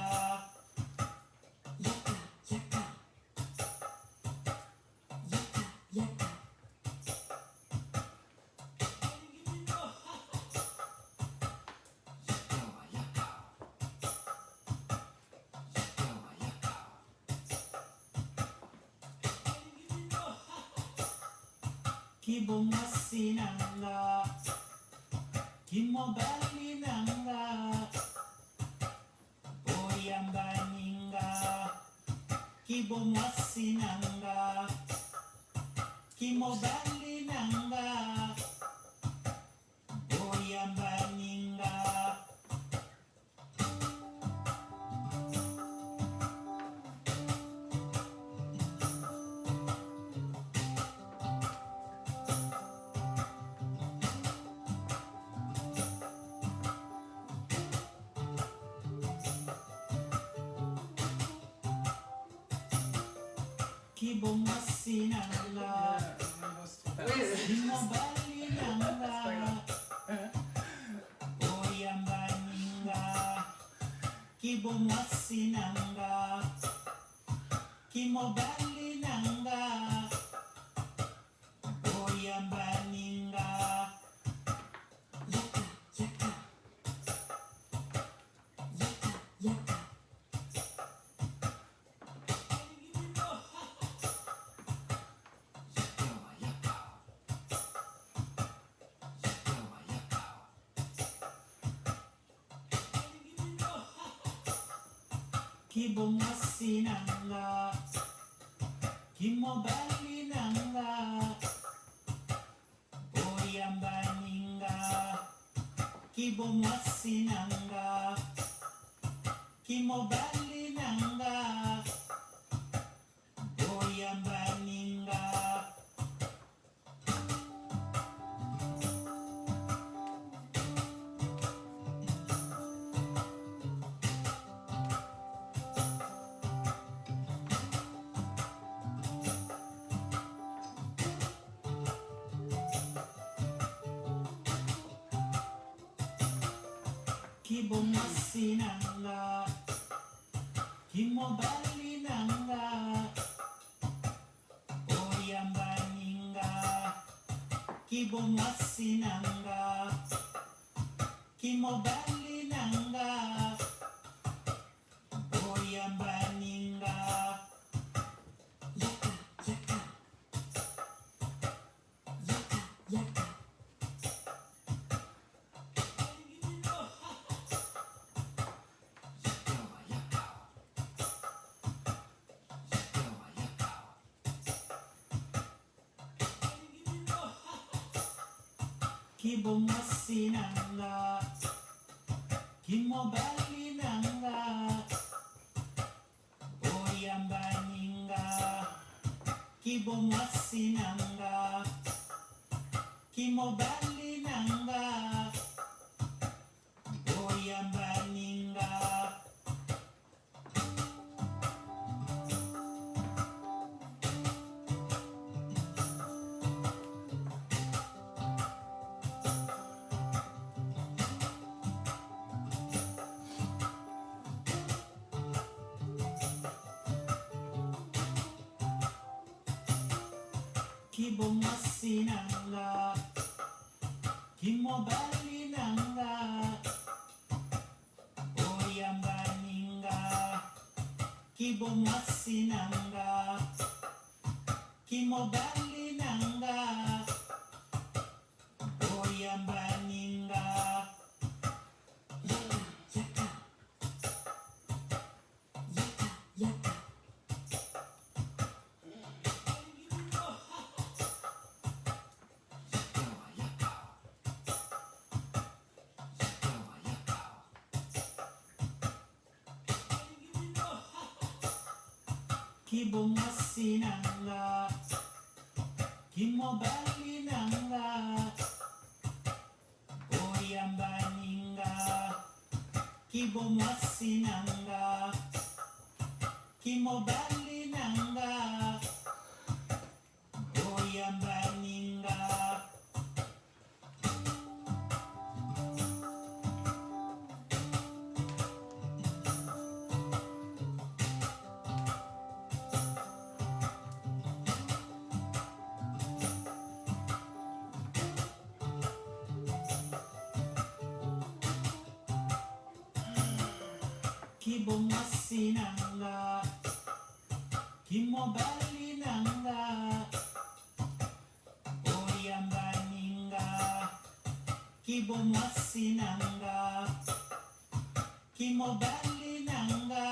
yaka yaka yaka yaka. Kibo mwasi nanga kimobali nanga oyamba ninga kibo mwasi nanga kimobali nanga oyamba ninga kibo mwasi nanga kimobali nanga oyamba ninga kibo mwasi nanga kimobali nanga oyamba ninga yaka yaka yaka yaka. Kibo mwasi nanga kimobali nanga oyamba ninga kibo mwasi nanga kimobali nanga oyamba ninga kibo mwasi nanga kimobali nanga oyamba ninga kibo mwasi nanga kimobali nanga oyambaninga yaka yaka yaka Kibomasinanga, kimobalinanga, oyambaninga, kibomasinanga, kimobalinanga, oyambaninga. Kibomasinanga, kimobalinanga, oyambaninga, kibomasinanga, kimobalinanga, oyambaninga. Yaka, yaka, yaka, yaka. Kibomasinanga, kimobalinanga, oyambaninga, kibomasinanga, kimobalinanga, oyambaninga. Kibomasinanga, kimobalinanga, oyambaninga, kibomasinanga, kimobalinanga,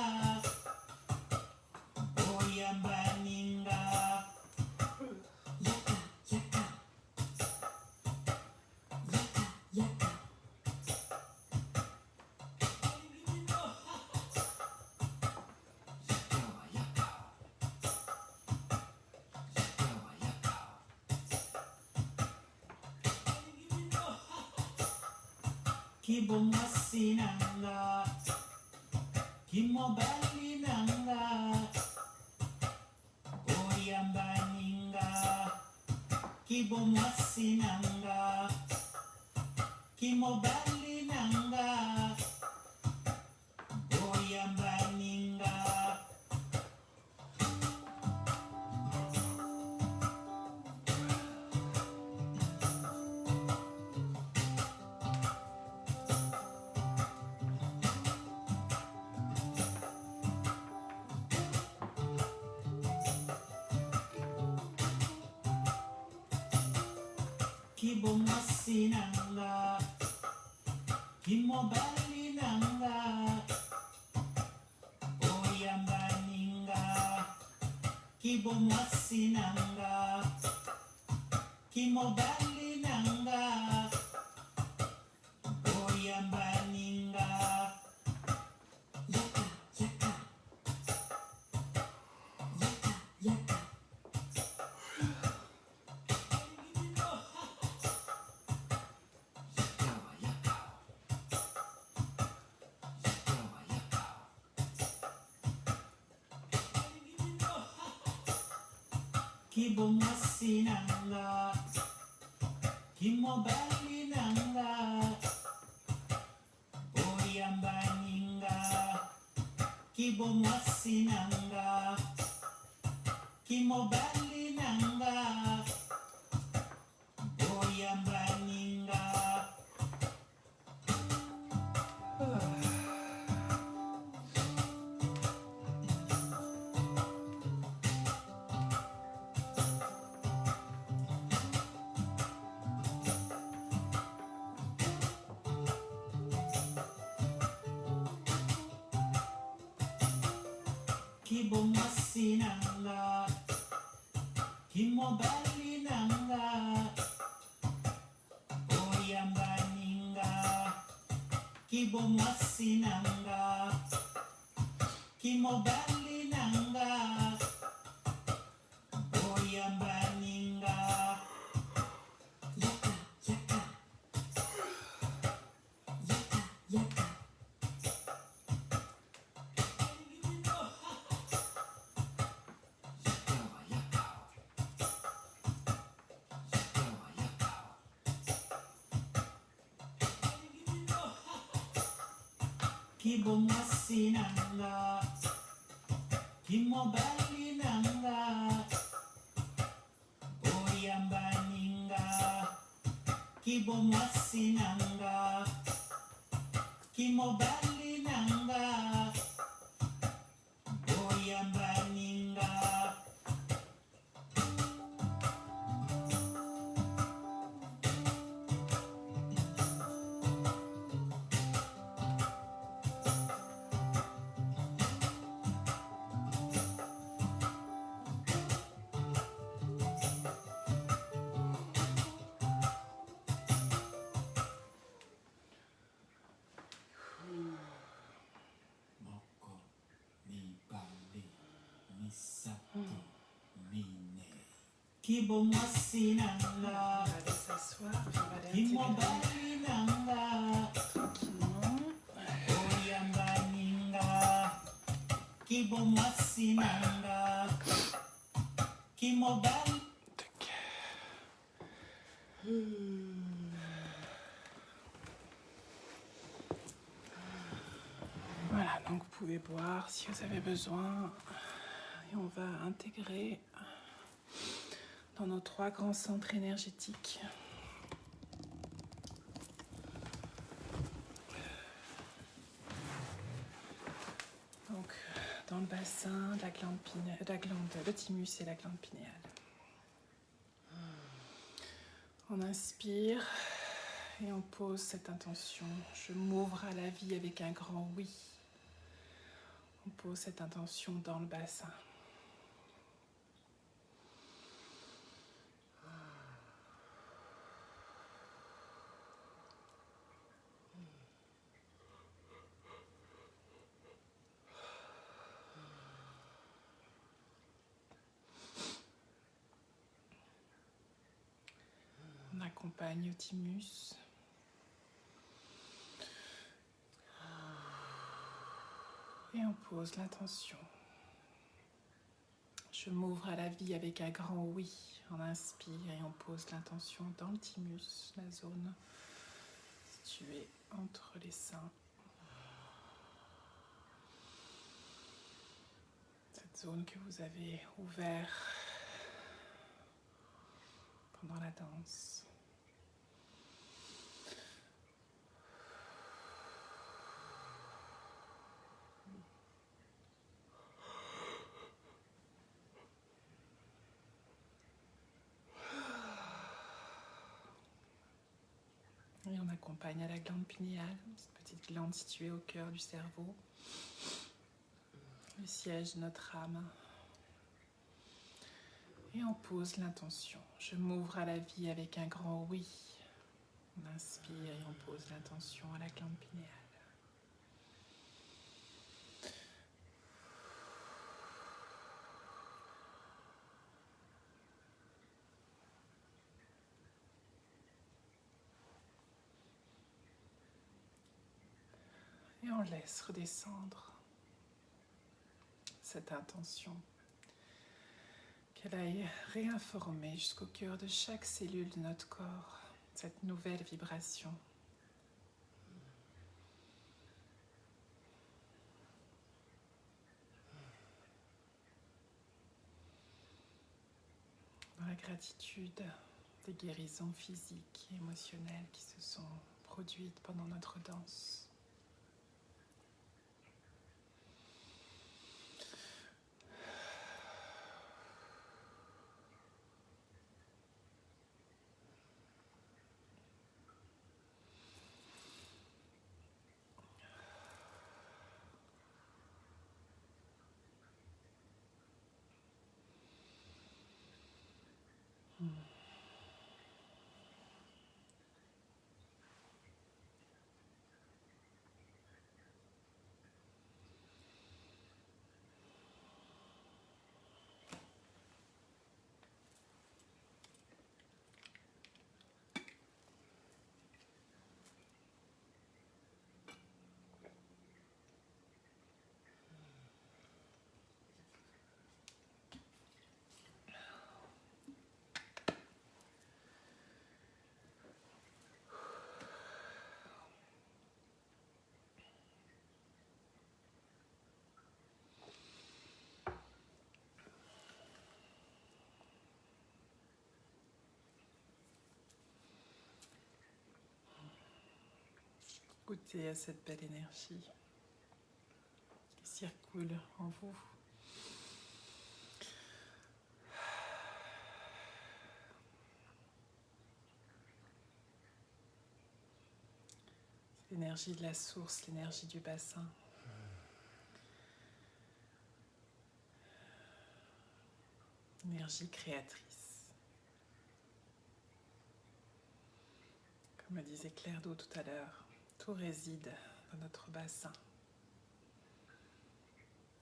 oyambaninga. Yaka, yaka, yaka, yaka. Kibomasinanga, kimobalinanga, oyambaninga, kibomasinanga, kimobalinanga, oyambaninga. Kibomasinanga, kimobalinanga, oyambaninga, kibomasinanga, kimobalinanga, oyambaninga. Yaka, yaka, yaka, yaka. Kibomasinanga, kimobalinanga, oyambaninga, kibomasinanga, kimobalinanga, oyambaninga. kibomasi nanga kimobali nanga oyambaninga kibomasi nanga kimobali nanga oyambaninga yaka yaka yaka yaka kibomasi nanga kimobali nanga oyambaninga kibomasi nanga kimobali nanga oyambaninga moko mibale misato mine kibomasi nanga On va aller s'asseoir, puis on va aller intégrer kimobali nanga tranquillement. oyambaninga kibomasi nanga kimobali Voilà, donc vous pouvez boire si vous avez besoin. Et on va intégrer dans nos 3 grands centres énergétiques. Donc, dans le bassin, le thymus et la glande pinéale. On inspire et on pose cette intention. Je m'ouvre à la vie avec un grand oui. On pose cette intention dans le bassin. On accompagne au thymus. Et on pose l'intention. Je m'ouvre à la vie avec un grand oui. On inspire et on pose l'intention dans le thymus, la zone située entre les seins. Cette zone que vous avez ouverte pendant la danse. Et on accompagne à la glande pinéale, cette petite glande située au cœur du cerveau, le siège de notre âme. Et on pose l'intention. Je m'ouvre à la vie avec un grand oui. On inspire et on pose l'intention à la glande pinéale. Et on laisse redescendre cette intention, qu'elle aille réinformer jusqu'au cœur de chaque cellule de notre corps, cette nouvelle vibration. Dans la gratitude des guérisons physiques et émotionnelles qui se sont produites pendant notre danse. Goûtez à cette belle énergie qui circule en vous. C'est l'énergie de la source, l'énergie du bassin. Énergie créatrice. Comme le disait Claire d'eau tout à l'heure, tout réside dans notre bassin.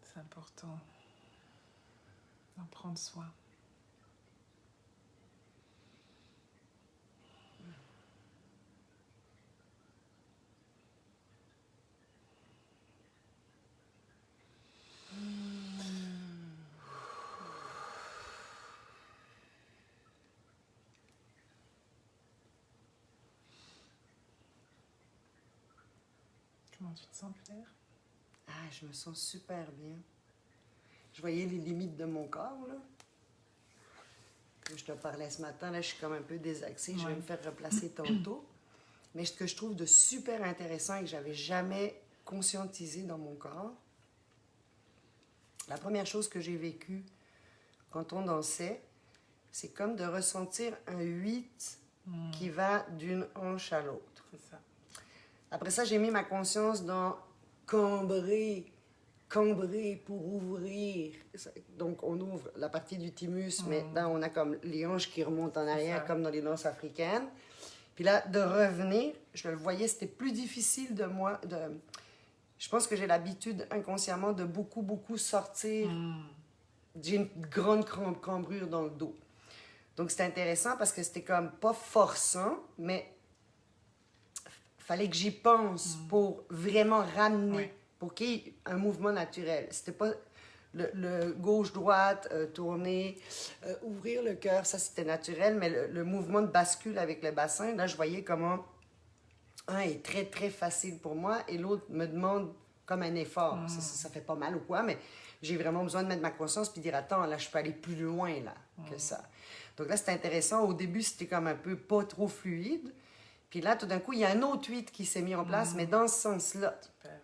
C'est important d'en prendre soin. Comment tu te sens, Claire? Ah, je me sens super bien. Je voyais les limites de mon corps, là. Je te parlais ce matin, là, je suis comme un peu désaxée. Je vais Ouais. me faire replacer tantôt. Mais ce que je trouve de super intéressant et que j'avais jamais conscientisé dans mon corps, la première chose que j'ai vécue quand on dansait, c'est comme de ressentir un 8 qui va d'une hanche à l'autre. C'est ça. Après ça, j'ai mis ma conscience dans cambrer pour ouvrir. Donc, on ouvre la partie du thymus, mais là, on a comme les hanches qui remontent en arrière, ça. comme dans les danses africaines. Puis là, de revenir, je le voyais, c'était plus difficile de moi. Je pense que j'ai l'habitude inconsciemment de beaucoup sortir. J'ai une grande cambrure dans le dos. Donc, c'était intéressant parce que c'était comme pas forçant, mais fallait que j'y pense pour vraiment ramener, Oui. pour qu'il y ait un mouvement naturel. C'était pas le gauche-droite, tourner, ouvrir le cœur, ça c'était naturel, mais le mouvement de bascule avec le bassin, là je voyais comment un est très facile pour moi et l'autre me demande comme un effort. Ça fait pas mal ou quoi, mais j'ai vraiment besoin de mettre ma conscience puis dire attends, là je peux aller plus loin là que ça. Donc là c'était intéressant. Au début c'était comme un peu pas trop fluide. Puis là, tout d'un coup, il y a un autre 8 qui s'est mis en place, mais dans ce sens-là. Super.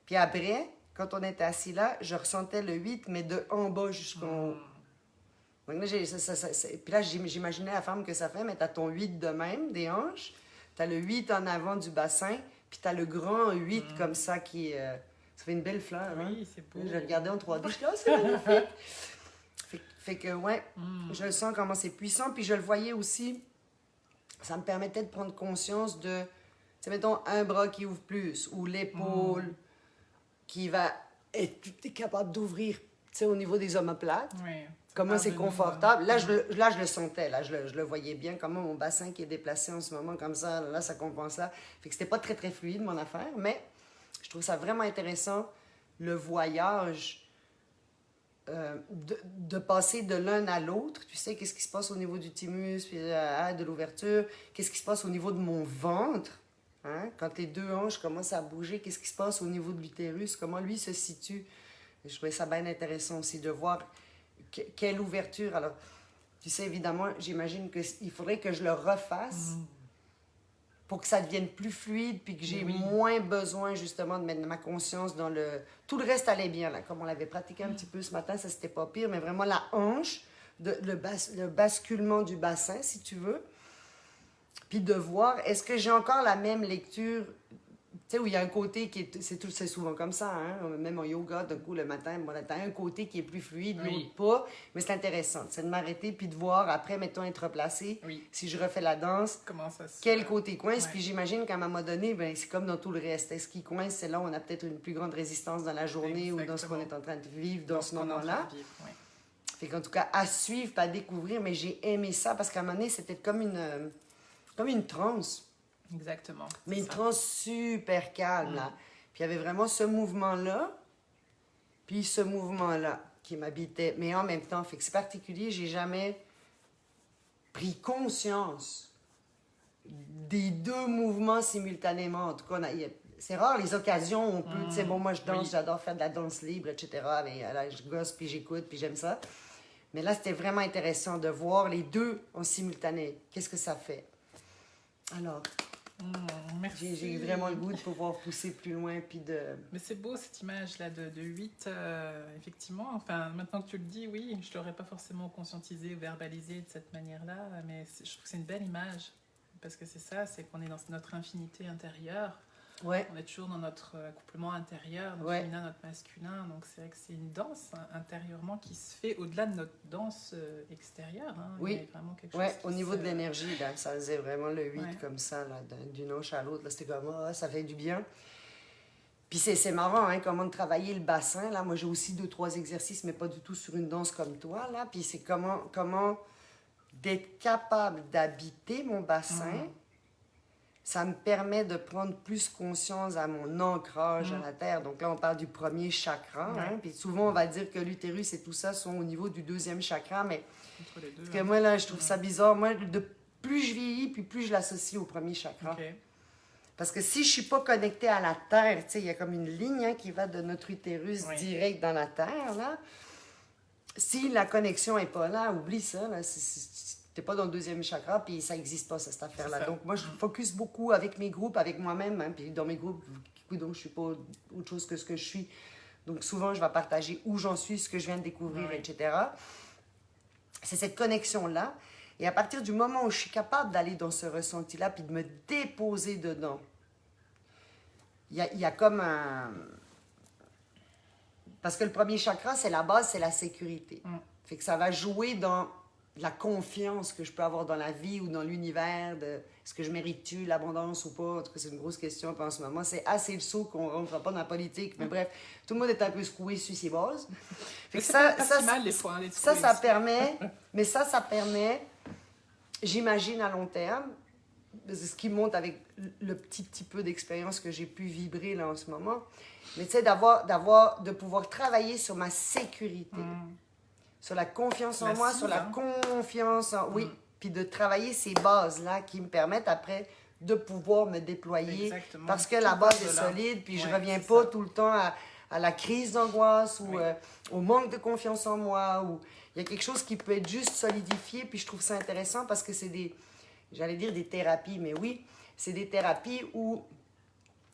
Puis après, quand on était assis là, je ressentais le 8, mais de en bas jusqu'en haut. Donc là, puis là, j'imaginais la forme que ça fait, mais tu as ton 8 de même, des hanches, tu as le 8 en avant du bassin, puis tu as le grand 8 comme ça qui... ça fait une belle fleur, hein? Oui, c'est beau. Je le regardais en 3D, je suis là, oh, c'est magnifique. fait que, ouais, je le sens comment c'est puissant, puis je le voyais aussi... Ça me permettait de prendre conscience de, tu sais, mettons, un bras qui ouvre plus ou l'épaule qui va être capable d'ouvrir, tu sais, au niveau des omoplates. Oui. Comment part c'est de nous, confortable. Là, je le sentais, là, je le voyais bien, comment mon bassin qui est déplacé en ce moment, comme ça compense là. Fait que c'était pas très fluide, mon affaire, mais je trouve ça vraiment intéressant, le voyage de passer de l'un à l'autre. Tu sais, qu'est-ce qui se passe au niveau du thymus, puis de l'ouverture, qu'est-ce qui se passe au niveau de mon ventre, hein? Quand les deux hanches commencent à bouger, qu'est-ce qui se passe au niveau de l'utérus, comment lui se situe. Et je trouvais ça bien intéressant aussi de voir quelle ouverture. Alors, tu sais, évidemment, j'imagine qu'il faudrait que je le refasse pour que ça devienne plus fluide, puis que j'ai moins besoin, justement, de mettre ma conscience dans le... Tout le reste allait bien, là, comme on l'avait pratiqué un petit peu ce matin, ça, c'était pas pire, mais vraiment la hanche, le basculement du bassin, si tu veux, puis de voir, est-ce que j'ai encore la même lecture, tu sais, où il y a un côté qui est... C'est souvent comme ça, hein? Même en yoga, d'un coup, le matin, bon, t'as un côté qui est plus fluide, l'autre pas, mais c'est intéressant, c'est de m'arrêter, puis de voir, après, mettons, être replacé, si je refais la danse, comment ça se quel côté coince, Ouais. puis j'imagine qu'à un moment donné, ben, c'est comme dans tout le reste. Est-ce qu'il coince, c'est là où on a peut-être une plus grande résistance dans la journée ou dans ce qu'on est en train de vivre dans ce moment-là. Fait qu'en tout cas, à suivre, pas à découvrir, mais j'ai aimé ça parce qu'à un moment donné, c'était comme une transe. Exactement. Mais c'est une ça. transe super calme, là. Puis il y avait vraiment ce mouvement-là, puis ce mouvement-là qui m'habitait. Mais en même temps, fait que c'est particulier, j'ai jamais pris conscience des deux mouvements simultanément. En tout cas, c'est rare les occasions où on peut, tu sais, bon, moi je danse, j'adore faire de la danse libre, etc. Mais là, je gosse, puis j'écoute, puis j'aime ça. Mais là, c'était vraiment intéressant de voir les deux en simultané. Qu'est-ce que ça fait? Alors, Merci. J'ai vraiment le goût de pouvoir pousser plus loin, puis de... Mais c'est beau cette image-là de 8, effectivement. Enfin, maintenant que tu le dis, oui, je ne l'aurais pas forcément conscientisé ou verbalisé de cette manière-là, mais je trouve que c'est une belle image. Parce que c'est ça, c'est qu'on est dans notre infinité intérieure. Ouais. On est toujours dans notre accouplement intérieur, notre Ouais. féminin, notre masculin. Donc c'est vrai que c'est une danse intérieurement qui se fait au-delà de notre danse extérieure. Hein. Oui. Il y a vraiment quelque chose Ouais, qui au niveau se- de l'énergie, là, ça faisait vraiment le 8 Ouais. comme ça, là, d'une hanche à l'autre. Là, c'était comme, ah, ça fait du bien. Puis c'est marrant, hein, comment de travailler le bassin. Là, moi, j'ai aussi 2-3 exercices, mais pas du tout sur une danse comme toi, là. Puis c'est comment d'être capable d'habiter mon bassin. Ça me permet de prendre plus conscience à mon ancrage à la terre. Donc là, on parle du premier chakra. Ouais. Hein, puis souvent, on va dire que l'utérus et tout ça sont au niveau du deuxième chakra. Mais Entre les deux. parce que moi, là, je trouve ça bizarre. Moi, de plus je vieillis, puis plus je l'associe au premier chakra. Ok. Parce que si je suis pas connectée à la terre, tu sais, il y a comme une ligne hein, qui va de notre utérus Oui. direct dans la terre, là. Si la connexion est pas là, oublie ça, là. T'es pas dans le deuxième chakra, puis ça existe pas, cette affaire-là. C'est ça. Donc, moi, je focus beaucoup avec mes groupes, avec moi-même, hein, puis dans mes groupes, donc je suis pas autre chose que ce que je suis. Donc, souvent, je vais partager où j'en suis, ce que je viens de découvrir, Oui. etc. C'est cette connexion-là. Et à partir du moment où je suis capable d'aller dans ce ressenti-là, puis de me déposer dedans, il y a comme un... Parce que le premier chakra, c'est la base, c'est la sécurité. Fait que ça va jouer dans la confiance que je peux avoir dans la vie ou dans l'univers, de est-ce que je mérite-tu l'abondance ou pas? En tout cas, c'est une grosse question. Puis en ce moment, c'est assez le saut qu'on ne rentre pas dans la politique. Mais bref, tout le monde est un peu secoué sur ses bases. Fait Mais que c'est pas si mal des fois. Hein, d'être ça secoué. permet... Mais ça permet, j'imagine, à long terme, ce qui monte avec le petit peu d'expérience que j'ai pu vibrer là en ce moment, mais tu sais, de pouvoir travailler sur ma sécurité, sur la confiance en La moi, cible, sur la hein. confiance en... Oui, puis de travailler ces bases-là qui me permettent après de pouvoir me déployer. Exactement. Parce que Tout la part base de est là. solide, puis je Ouais, reviens c'est pas ça. tout le temps à la crise d'angoisse ou Oui. au manque de confiance en moi. Ou... Il y a quelque chose qui peut être juste solidifié, puis je trouve ça intéressant parce que c'est j'allais dire des thérapies, mais oui, c'est des thérapies où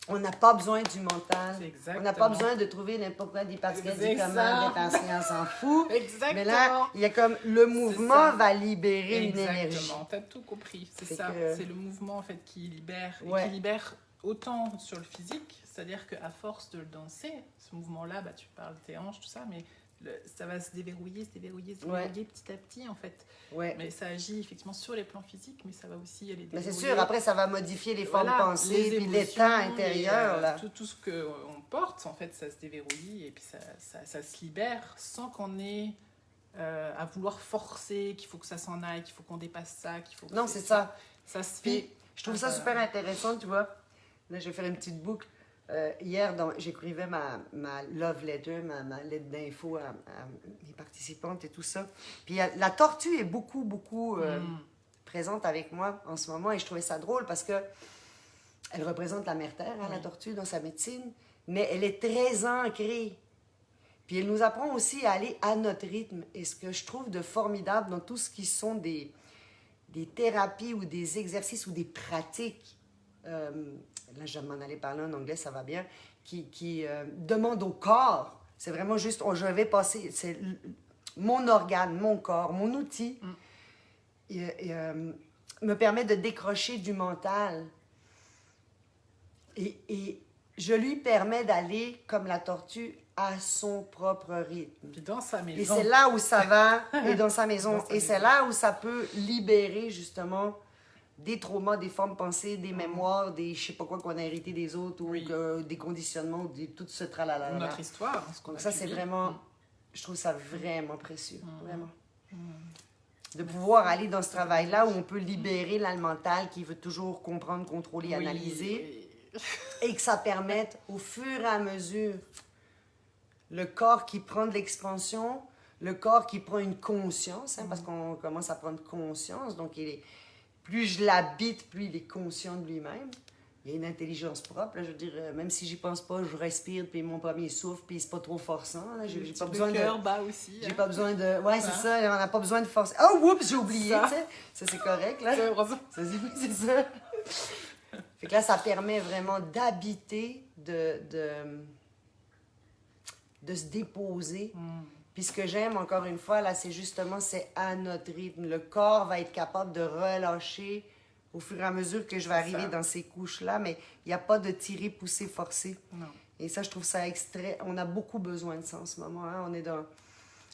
on n'a pas besoin du mental. C'est On n'a pas exactement. besoin de trouver n'importe quoi, des parce C'est dit ça. comment, des parce qu'on s'en fout. Exactement. Mais là, il y a comme le mouvement ça. va libérer une énergie. Exactement, t'as tout compris, c'est Fait ça. que- C'est le mouvement en fait qui libère, et Ouais. qui libère autant sur le physique, c'est-à-dire qu'à force de le danser, ce mouvement-là, bah, tu parles de tes hanches, tout ça, mais ça va se déverrouiller Ouais. petit à petit en fait. Ouais. Mais ça agit effectivement sur les plans physiques, mais ça va aussi aller Mais c'est déverrouiller. sûr, après, ça va modifier les formes Voilà, pensées, les puis émotions, l'état intérieur. les, Là. tout ce qu'on porte, en fait, ça se déverrouille et puis ça se libère sans qu'on ait à vouloir forcer, qu'il faut que ça s'en aille, qu'il faut qu'on dépasse ça, qu'il faut que Non, c'est ça. Ça se Puis, fait. je trouve ça super intéressant, tu vois. Là, je vais faire une petite boucle. Hier, j'écrivais ma love letter, ma lettre d'info à mes participantes et tout ça. Puis la tortue est beaucoup présente avec moi en ce moment et je trouvais ça drôle parce que elle représente la mère terre, hein, la tortue, dans sa médecine, mais elle est très ancrée. Puis elle nous apprend aussi à aller à notre rythme. Et ce que je trouve de formidable dans tout ce qui sont des thérapies ou des exercices ou des pratiques, là je m'en allais parler en anglais, ça va bien, qui demandent au corps, c'est vraiment juste, je vais passer, c'est mon organe, mon corps, mon outil, me permet de décrocher du mental. Et je lui permets d'aller, comme la tortue, à son propre rythme. Puis dans sa maison. Et c'est là où ça va, et dans sa maison. Dans sa Et c'est là où ça peut libérer, justement, des traumas, des formes pensées, des mémoires, des je sais pas quoi qu'on a hérité des autres, ou Oui. des conditionnements, tout ce tralala. Notre histoire. Ce qu'on Donc a ça, pu c'est vivre. vraiment... Je trouve ça vraiment précieux, vraiment. De pouvoir aller dans ce travail-là où on peut libérer l'âme mentale qui veut toujours comprendre, contrôler, Oui, analyser, oui. et que ça permette, au fur et à mesure, le corps qui prend de l'expansion, le corps qui prend une conscience, hein, parce qu'on commence à prendre conscience, donc plus je l'habite, plus il est conscient de lui-même. Il y a une intelligence propre, là, je veux dire, même si j'y pense pas, je respire, puis mon premier souffle, puis c'est pas trop forçant, là, j'ai pas besoin Le de... cœur bat aussi. J'ai hein. pas besoin de... Ouais, c'est Hein? ça, on n'a pas besoin de forcer. Oh, oups, j'ai oublié, Ça. tu sais. Ça, c'est correct, là. C'est heureusement. C'est ça. Fait que là, ça permet vraiment d'habiter, de se déposer. Puis ce que j'aime, encore une fois, là, c'est justement, c'est à notre rythme. Le corps va être capable de relâcher au fur et à mesure que je vais arriver dans ces couches-là, mais il n'y a pas de tirer, pousser, forcer. Non. Et ça, je trouve ça extrait. On a beaucoup besoin de ça en ce moment. Hein? On est dans...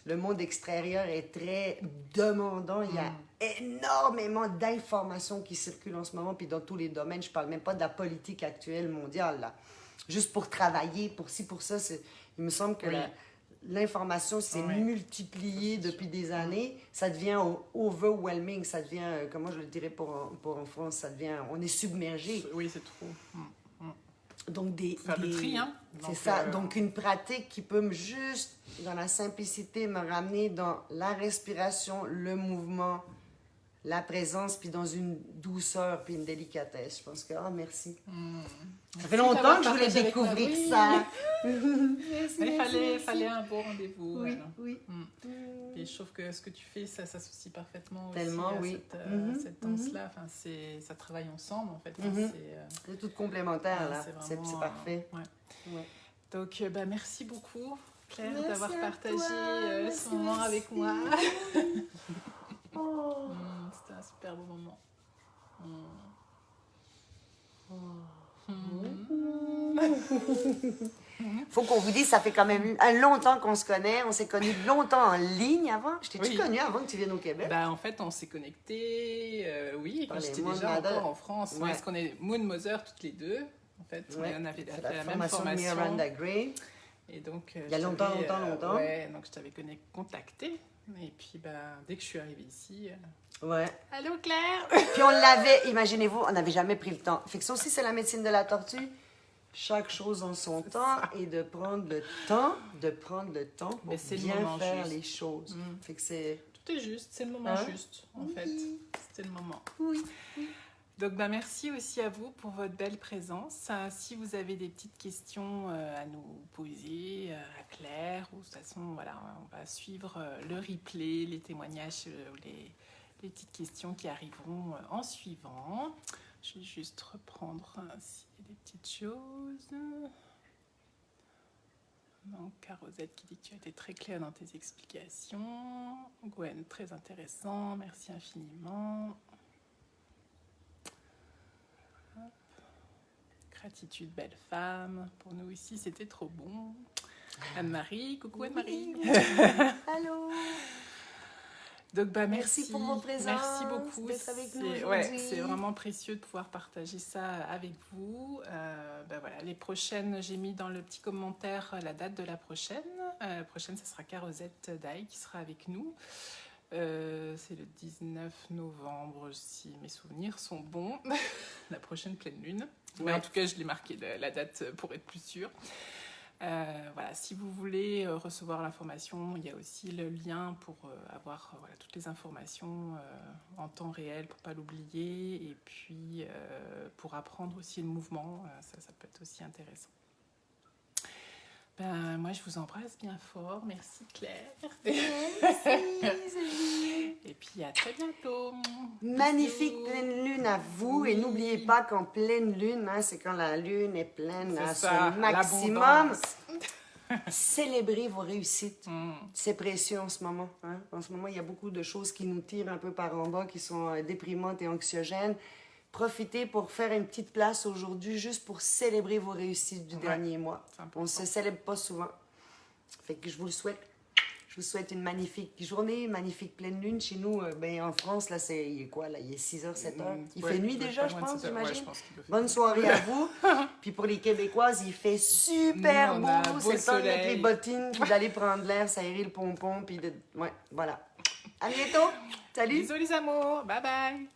Le monde extérieur est très demandant. Il y a énormément d'informations qui circulent en ce moment, puis dans tous les domaines. Je parle même pas de la politique actuelle mondiale, là. Juste pour travailler, pour ci, pour ça. Il me semble que l'information s'est multipliée depuis des années. Ça devient overwhelming. Ça devient, comment je le dirais pour en France, ça devient... On est submergé. Oui, c'est trop. Donc, Faire le tri, hein. C'est ça. Donc, une pratique qui peut juste, dans la simplicité, me ramener dans la respiration, le mouvement, la présence, puis dans une douceur, puis une délicatesse. Je pense que, merci. Ça fait longtemps que je voulais découvrir ça. Merci, Mais fallait un beau rendez-vous. Oui, voilà. oui. Et je trouve que ce que tu fais, ça s'associe parfaitement Tellement, aussi oui. à cette danse-là. Enfin, ça travaille ensemble, en fait. Enfin, C'est tout complémentaire, là. C'est vraiment, parfait. Ouais. Donc, merci beaucoup, Claire, Merci d'avoir à partagé toi. ce moment avec moi. Oh. C'était un super beau moment. Faut qu'on vous dise, ça fait quand même longtemps qu'on se connaît. On s'est connus longtemps en ligne avant. Je t'ai-tu connue avant que tu viennes au Québec? En fait, on s'est connectés, oui, quand Par les j'étais Moon déjà Mother. encore en France. Ouais. Parce qu'on est Moon Mother toutes les deux. En fait, on avait c'est fait la la même formation de formation. Miranda Gray. Et donc, Il y a longtemps. Ouais, donc je t'avais contacté. Et puis, dès que je suis arrivée ici... Ouais. Allô, Claire? Puis on l'avait, imaginez-vous, on n'avait jamais pris le temps. Fait que ça aussi, c'est la médecine de la tortue. Chaque chose en son temps et de prendre le temps, pour Mais c'est le bien moment faire juste. les choses. Fait que c'est... Tout est juste, c'est le moment Hein? juste, en fait. C'était le moment. Oui. Donc, merci aussi à vous pour votre belle présence. Si vous avez des petites questions à nous poser à Claire, ou de toute façon, voilà, on va suivre le replay, les témoignages, les petites questions qui arriveront en suivant. Je vais juste reprendre s'il y a des petites choses. Donc, Carosette qui dit que tu as été très claire dans tes explications. Gwen, très intéressant, merci infiniment. Hop. Gratitude, belle femme. Pour nous ici, c'était trop bon. Anne-Marie, coucou Anne-Marie. Allô. Donc, Merci pour vos présences, Merci beaucoup. d'être avec nous C'est aujourd'hui. c'est vraiment précieux de pouvoir partager ça avec vous. Voilà, les prochaines, j'ai mis dans le petit commentaire la date de la prochaine. La prochaine, ce sera Carosette Dai qui sera avec nous. C'est le 19 novembre, si mes souvenirs sont bons. La prochaine pleine lune. Mais en tout cas, je l'ai marqué la date pour être plus sûre. Voilà, si vous voulez recevoir l'information, il y a aussi le lien pour avoir toutes les informations en temps réel pour ne pas l'oublier, et puis pour apprendre aussi le mouvement, ça peut être aussi intéressant. Moi, je vous embrasse bien fort. Merci Claire. Et puis à très bientôt. Magnifique pleine lune à vous. Et n'oubliez pas qu'en pleine lune, hein, c'est quand la lune est pleine à son maximum. l'abondance. Célébrez vos réussites. C'est précieux en ce moment. Hein. En ce moment, il y a beaucoup de choses qui nous tirent un peu par en bas, qui sont déprimantes et anxiogènes. Profitez pour faire une petite place aujourd'hui, juste pour célébrer vos réussites du dernier mois. On ne se célèbre pas souvent. Fait que je vous le souhaite. Je vous souhaite une magnifique journée, une magnifique pleine lune. Chez nous, en France, là, il est quoi, là? Il est 6h, 7h. Il fait nuit déjà, je pense, j'imagine. Bonne soirée à vous. Puis pour les Québécoises, il fait super Nous, on a beau. beau C'est le temps de mettre soleil. les bottines, puis d'aller prendre l'air, s'aérer le pompon, puis de... Ouais, voilà. À bientôt. Salut. Bisous les amours. Bye bye.